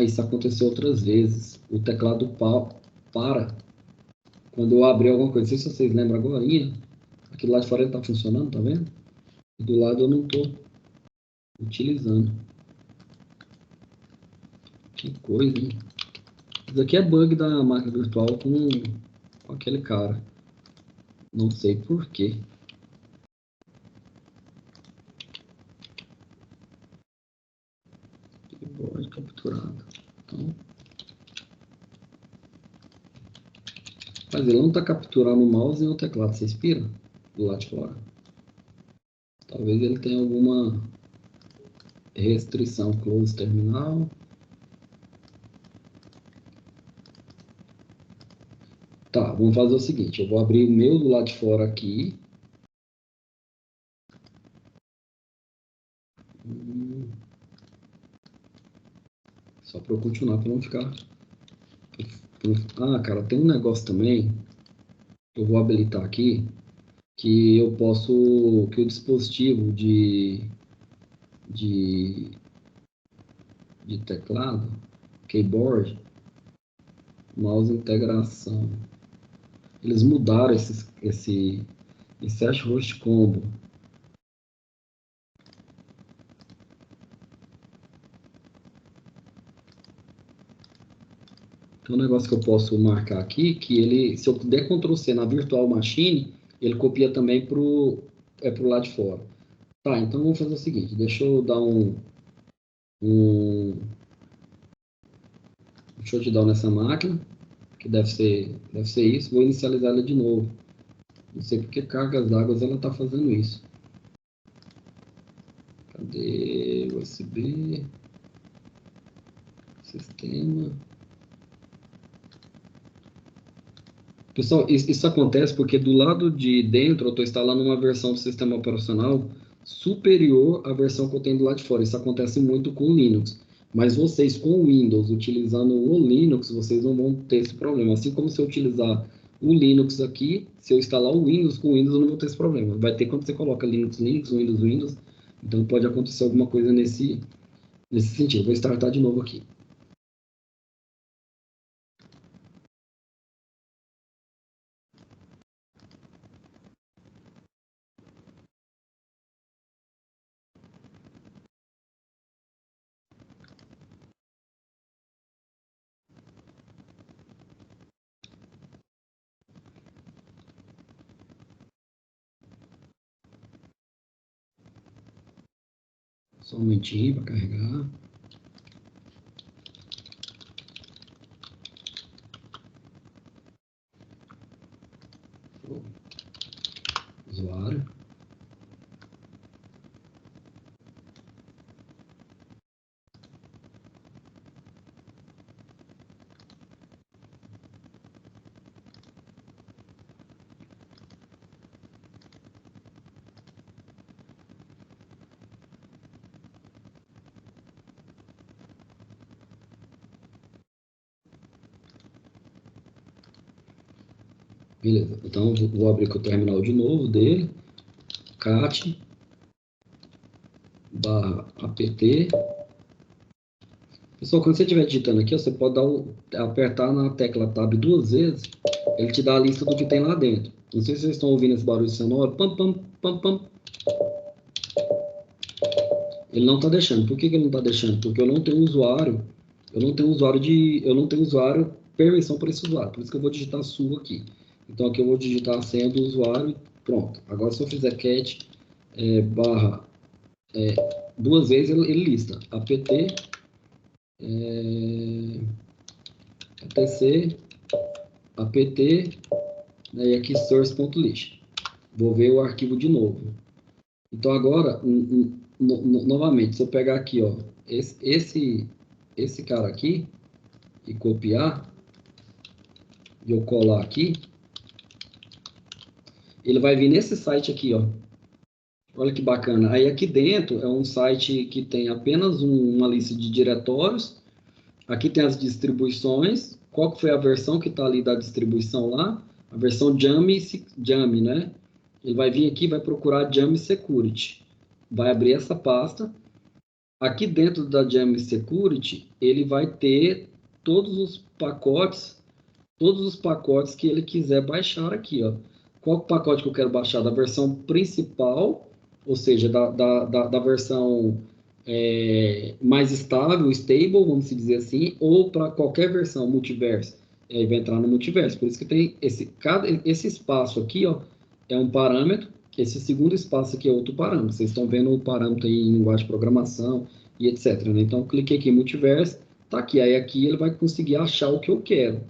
Isso aconteceu outras vezes. O teclado para quando eu abrir alguma coisa. Não sei se vocês lembram agora. Aquilo lá de fora está funcionando, tá vendo? E do lado eu não estou utilizando. Que coisa, hein? Isso aqui é bug da máquina virtual com aquele cara. Não sei por quê. Keyboard capturado. Então, mas ele não está capturando o mouse e o teclado. Vocês viram? Do lado de fora. Talvez ele tenha alguma restrição. Close terminal. Tá, vamos fazer o seguinte. Eu vou abrir o meu do lado de fora aqui. Só para eu continuar, para não ficar... cara, tem um negócio também. Eu vou habilitar aqui. Que eu posso... Que o dispositivo de teclado, keyboard, mouse integração. Eles mudaram Insert host combo. Tem um negócio que eu posso marcar aqui, que ele, se eu der Ctrl C na virtual machine, ele copia também pro lado de fora. Tá, então vamos fazer o seguinte, deixa eu dar um shutdown nessa máquina, que deve ser isso, vou inicializar ela de novo. Não sei porque cargas d'água ela está fazendo isso. Cadê USB? Sistema. Pessoal, isso acontece porque do lado de dentro eu estou instalando uma versão do sistema operacional superior à versão que eu tenho do lado de fora. Isso acontece muito com o Linux. Mas vocês com o Windows, utilizando o Linux, vocês não vão ter esse problema. Assim como se eu utilizar o Linux aqui, se eu instalar o Windows, com o Windows eu não vou ter esse problema. Vai ter quando você coloca Linux, Windows. Então pode acontecer alguma coisa nesse sentido. Vou startar de novo aqui. Só um momentinho para carregar. Usuário. Beleza, então vou abrir aqui o terminal de novo dele, cat /apt. Pessoal, quando você estiver digitando aqui, você pode apertar na tecla Tab 2 vezes, ele te dá a lista do que tem lá dentro. Não sei se vocês estão ouvindo esse barulho sonoro, pam, pam, pam, pam. Ele não está deixando. Por que ele não está deixando? Porque eu não tenho usuário, eu não tenho usuário, permissão para esse usuário. Por isso que eu vou digitar sua aqui. Então aqui eu vou digitar a senha do usuário e pronto. Agora se eu fizer cat barra 2 vezes, ele lista apt etc apt, né, e aqui source.list. Vou ver o arquivo de novo. Então agora, novamente, se eu pegar aqui, ó, esse cara aqui e copiar, e eu colar aqui, ele vai vir nesse site aqui, ó. Olha que bacana. Aí aqui dentro é um site que tem apenas uma lista de diretórios. Aqui tem as distribuições. Qual que foi a versão que está ali da distribuição lá? A versão Yummy, né? Ele vai vir aqui e vai procurar Yummy Security. Vai abrir essa pasta. Aqui dentro da Yummy Security, ele vai ter todos os pacotes que ele quiser baixar aqui, ó. Qual pacote que eu quero baixar? Da versão principal, ou seja, da versão mais estável, stable, vamos dizer assim, ou para qualquer versão multiverso. Aí vai entrar no multiverso. Por isso que tem esse espaço aqui, ó, é um parâmetro. Esse segundo espaço aqui é outro parâmetro. Vocês estão vendo o parâmetro aí em linguagem de programação e etc, né? Então, cliquei aqui em multiverso, tá aqui. Aí aqui ele vai conseguir achar o que eu quero.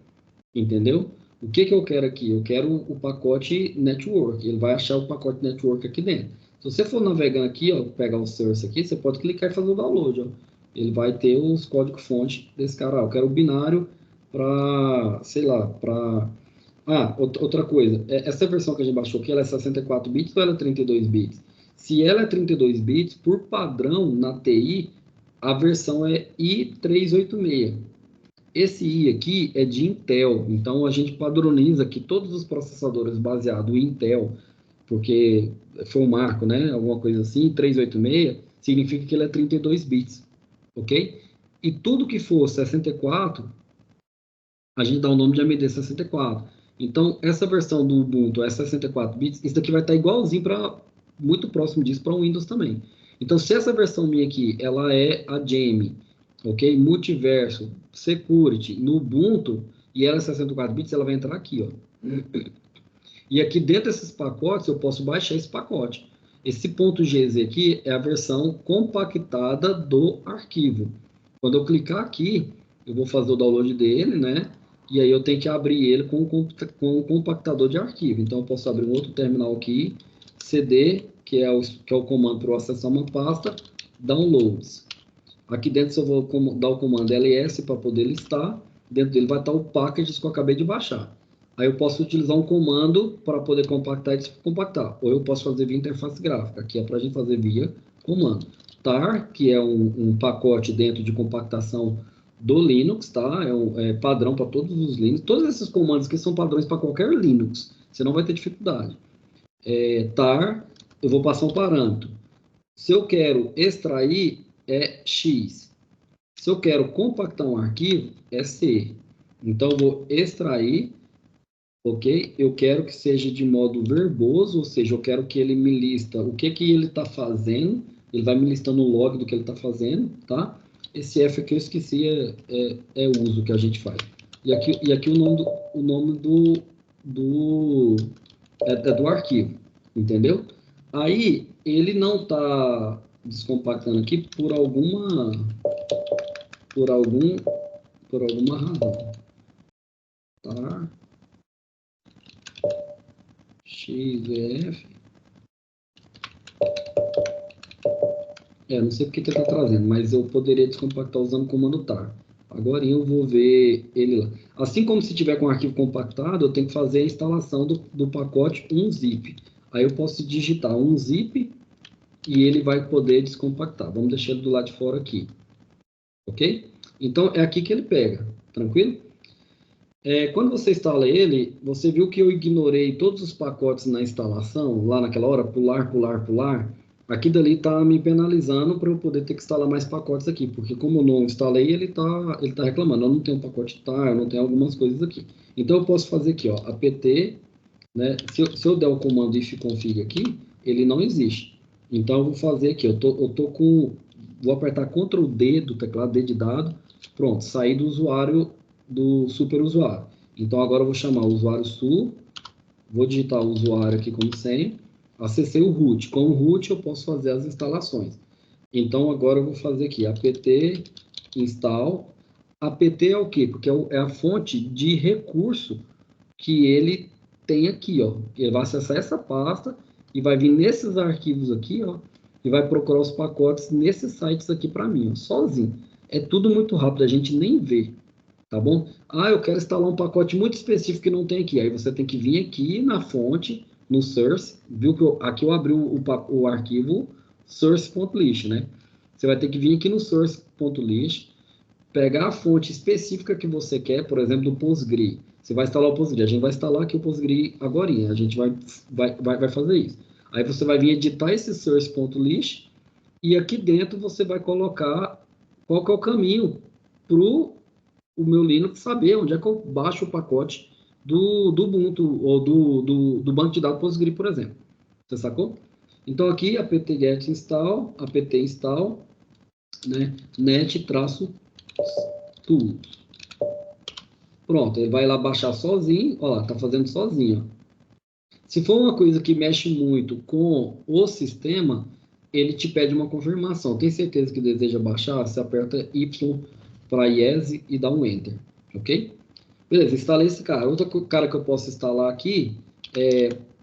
Entendeu? O que eu quero aqui? Eu quero o pacote network. Ele vai achar o pacote network aqui dentro. Se você for navegando aqui, ó, pegar o source aqui, você pode clicar e fazer o download. Ó. Ele vai ter os códigos-fonte desse cara. Eu quero o binário para, sei lá, para... Ah, outra coisa. Essa versão que a gente baixou aqui, ela é 64 bits ou ela é 32 bits? Se ela é 32 bits, por padrão, na TI, a versão é i386. Esse I aqui é de Intel, então a gente padroniza que todos os processadores baseados em Intel, porque foi um marco, né? Alguma coisa assim, 386, significa que ele é 32 bits, ok? E tudo que for 64, a gente dá o nome de AMD 64. Então, essa versão do Ubuntu é 64 bits, isso daqui vai estar igualzinho para, muito próximo disso para o Windows também. Então, se essa versão minha aqui, ela é a Gem, ok? Multiverso, Security, no Ubuntu, e ela é 64 bits, ela vai entrar aqui, ó. E aqui dentro desses pacotes, eu posso baixar esse pacote. Esse .gz aqui é a versão compactada do arquivo. Quando eu clicar aqui, eu vou fazer o download dele, né? E aí eu tenho que abrir ele com o compactador de arquivo. Então eu posso abrir um outro terminal aqui, cd, que é o comando para eu acessar uma pasta, downloads. Aqui dentro eu vou dar o comando ls para poder listar. Dentro dele vai estar o package que eu acabei de baixar. Aí eu posso utilizar um comando para poder compactar e descompactar. Ou eu posso fazer via interface gráfica. Aqui é para a gente fazer via comando. tar, que é um pacote dentro de compactação do Linux, tá? É padrão para todos os Linux. Todos esses comandos aqui são padrões para qualquer Linux. Você não vai ter dificuldade. Tar, eu vou passar um parâmetro. Se eu quero extrair, é X. Se eu quero compactar um arquivo, é C. Então, eu vou extrair, ok? Eu quero que seja de modo verboso, ou seja, eu quero que ele me lista o que ele está fazendo. Ele vai me listando o log do que ele está fazendo, tá? Esse F aqui eu esqueci, é o uso que a gente faz. E aqui o nome do arquivo, entendeu? Aí, ele não está descompactando aqui por algum, por alguma razão. Tá? XVF. Não sei porque que ele está trazendo, mas eu poderia descompactar usando o comando tar. Agora eu vou ver ele lá. Assim como se tiver com o arquivo compactado, eu tenho que fazer a instalação do pacote 1zip. Aí eu posso digitar 1zip e ele vai poder descompactar. Vamos deixar ele do lado de fora aqui. Ok? Então, é aqui que ele pega. Tranquilo? Quando você instala ele, você viu que eu ignorei todos os pacotes na instalação, lá naquela hora, pular, pular, pular. Aqui dali está me penalizando para eu poder ter que instalar mais pacotes aqui, porque como eu não instalei, ele tá reclamando. Eu não tenho um pacote tar, eu não tenho algumas coisas aqui. Então eu posso fazer aqui, ó, apt, né? Se eu der o comando ifconfig aqui, ele não existe. Então eu vou fazer aqui, vou apertar Ctrl D do teclado, D de dado, pronto, sair do usuário, do superusuário. Então agora eu vou chamar o usuário su, vou digitar o usuário aqui como senha, acessei o root. Com o root eu posso fazer as instalações. Então agora eu vou fazer aqui apt install. Apt é o quê? Porque é a fonte de recurso que ele tem aqui, ó. Ele vai acessar essa pasta e vai vir nesses arquivos aqui, ó, e vai procurar os pacotes nesses sites aqui para mim, ó, sozinho. É tudo muito rápido, a gente nem vê, tá bom? Ah, eu quero instalar um pacote muito específico que não tem aqui. Aí você tem que vir aqui na fonte, no source, viu que aqui eu abri o arquivo source.list, né? Você vai ter que vir aqui no source.list, pegar a fonte específica que você quer, por exemplo, do Postgre. Você vai instalar o Postgre. A gente vai instalar aqui o Postgre agora. A gente vai fazer isso. Aí você vai vir editar esse source.list e aqui dentro você vai colocar qual que é o caminho para o meu Linux saber onde é que eu baixo o pacote do Ubuntu ou do banco de dados Postgre, por exemplo. Você sacou? Então aqui apt-get install, apt-install, né, net-tools. Pronto, ele vai lá baixar sozinho, ó lá, tá fazendo sozinho. Se for uma coisa que mexe muito com o sistema, ele te pede uma confirmação. Tem certeza que deseja baixar? Você aperta Y para yes e dá um Enter, ok? Beleza, instalei esse cara. Outro cara que eu posso instalar aqui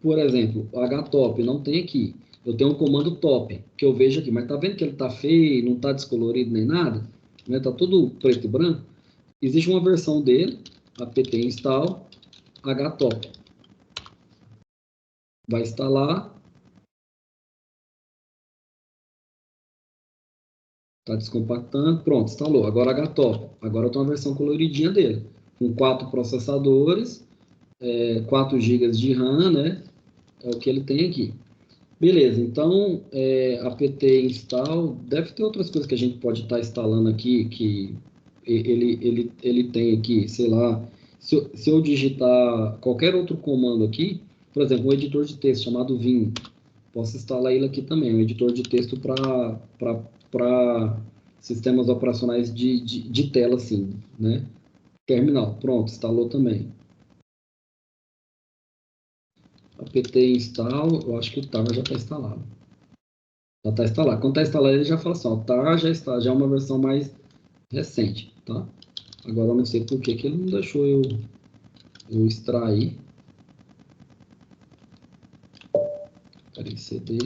por exemplo, o htop, não tem aqui. Eu tenho um comando top, que eu vejo aqui, mas tá vendo que ele tá feio, não tá descolorido nem nada? Né? Tá tudo preto e branco. Existe uma versão dele, apt install htop. Vai instalar. Tá descompactando. Pronto, instalou. Agora htop. Agora eu tenho uma versão coloridinha dele. Com 4 processadores, 4 GB de RAM, né? É o que ele tem aqui. Beleza, então, apt install, deve ter outras coisas que a gente pode estar instalando aqui, que ele tem aqui, sei lá, Se eu digitar qualquer outro comando aqui, por exemplo, um editor de texto chamado Vim, posso instalar ele aqui também, um editor de texto para sistemas operacionais de tela, assim, né? Terminal, pronto, instalou também. apt install, eu acho que o tar já está instalado. Já está instalado. Quando está instalado, ele já fala assim, ó, tar já está, já é uma versão mais recente, tá? Agora eu não sei por que ele não deixou eu extrair. Peraí, cd.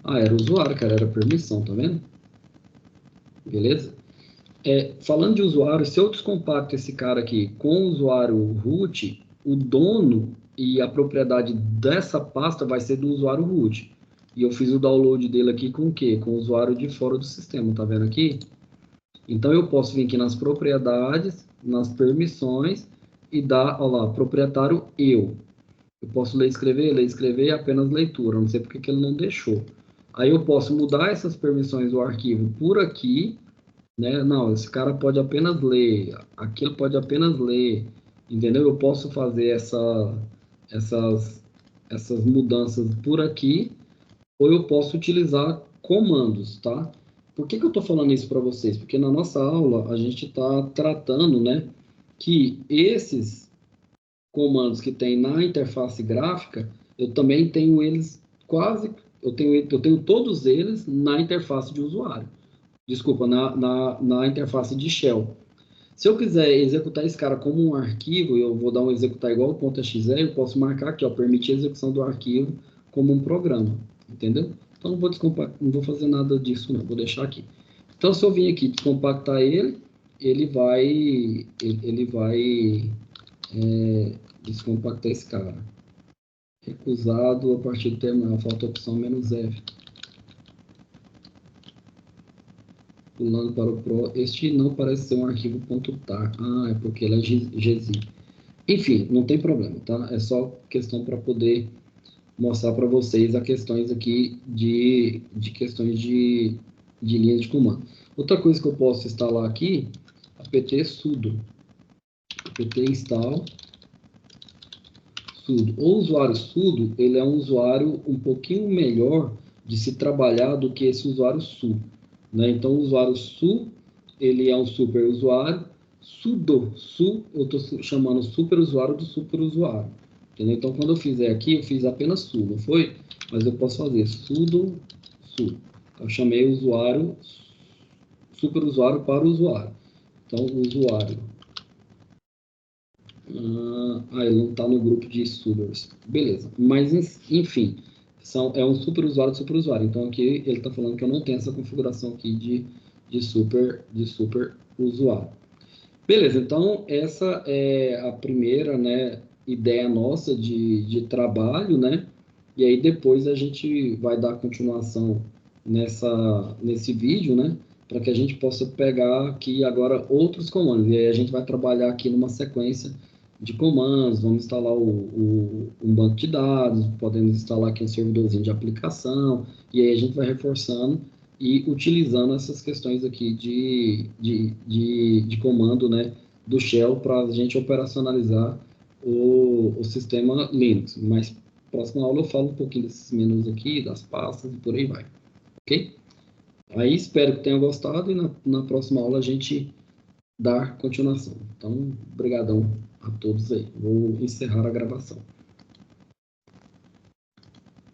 Ah, era usuário, cara, era permissão, tá vendo? Beleza? Falando de usuário, se eu descompacto esse cara aqui com o usuário root, o dono e a propriedade dessa pasta vai ser do usuário root. E eu fiz o download dele aqui com o quê? Com o usuário de fora do sistema, tá vendo aqui? Então eu posso vir aqui nas propriedades, nas permissões e dar, olha lá, proprietário eu. Eu posso ler e escrever apenas leitura, não sei porque que ele não deixou. Aí eu posso mudar essas permissões do arquivo por aqui, né? Não, esse cara pode apenas ler, aquele pode apenas ler, entendeu? Eu posso fazer essas, essas mudanças por aqui, ou eu posso utilizar comandos, tá? Por que eu estou falando isso para vocês? Porque na nossa aula a gente está tratando, né, que esses comandos que tem na interface gráfica, eu também tenho eles quase, eu tenho todos eles na interface de usuário. Desculpa, na interface de shell. Se eu quiser executar esse cara como um arquivo, eu vou dar um executar igual .exe, eu posso marcar aqui, ó, permitir a execução do arquivo como um programa, entendeu? Então não vou fazer nada disso não, vou deixar aqui. Então se eu vir aqui descompactar ele, ele vai descompactar esse cara. Recusado a partir do terminal, falta a opção "-f". Pulando para o Pro, este não parece ser um arquivo .tar. Ah, é porque ele é gzip. Enfim, não tem problema, tá? É só questão para poder mostrar para vocês as questões aqui de questões de linha de comando. Outra coisa que eu posso instalar aqui, apt sudo. apt install sudo. O usuário sudo, ele é um usuário um pouquinho melhor de se trabalhar do que esse usuário su, né? Então, o usuário su, ele é um super usuário. Sudo, su, eu estou chamando super usuário do super usuário. Entendeu? Então, quando eu fizer aqui, eu fiz apenas su, não foi? Mas eu posso fazer sudo su. Eu chamei o usuário, super usuário para o usuário. Então, o usuário. Ele não está no grupo de subers. Beleza. Mas, enfim, é um super usuário de super usuário. Então, aqui ele está falando que eu não tenho essa configuração aqui de super usuário. Beleza, então essa é a primeira, né, ideia nossa de trabalho, né? E aí depois a gente vai dar continuação nesse vídeo, né? Para que a gente possa pegar aqui agora outros comandos. E aí a gente vai trabalhar aqui numa sequência de comandos, vamos instalar um banco de dados, podemos instalar aqui um servidorzinho de aplicação, e aí a gente vai reforçando e utilizando essas questões aqui de comando, né, do shell para a gente operacionalizar o sistema Linux. Mas próxima aula eu falo um pouquinho desses menus aqui, das pastas e por aí vai, ok? Aí espero que tenha gostado e na próxima aula a gente dá continuação. Então, brigadão a todos aí. Vou encerrar a gravação.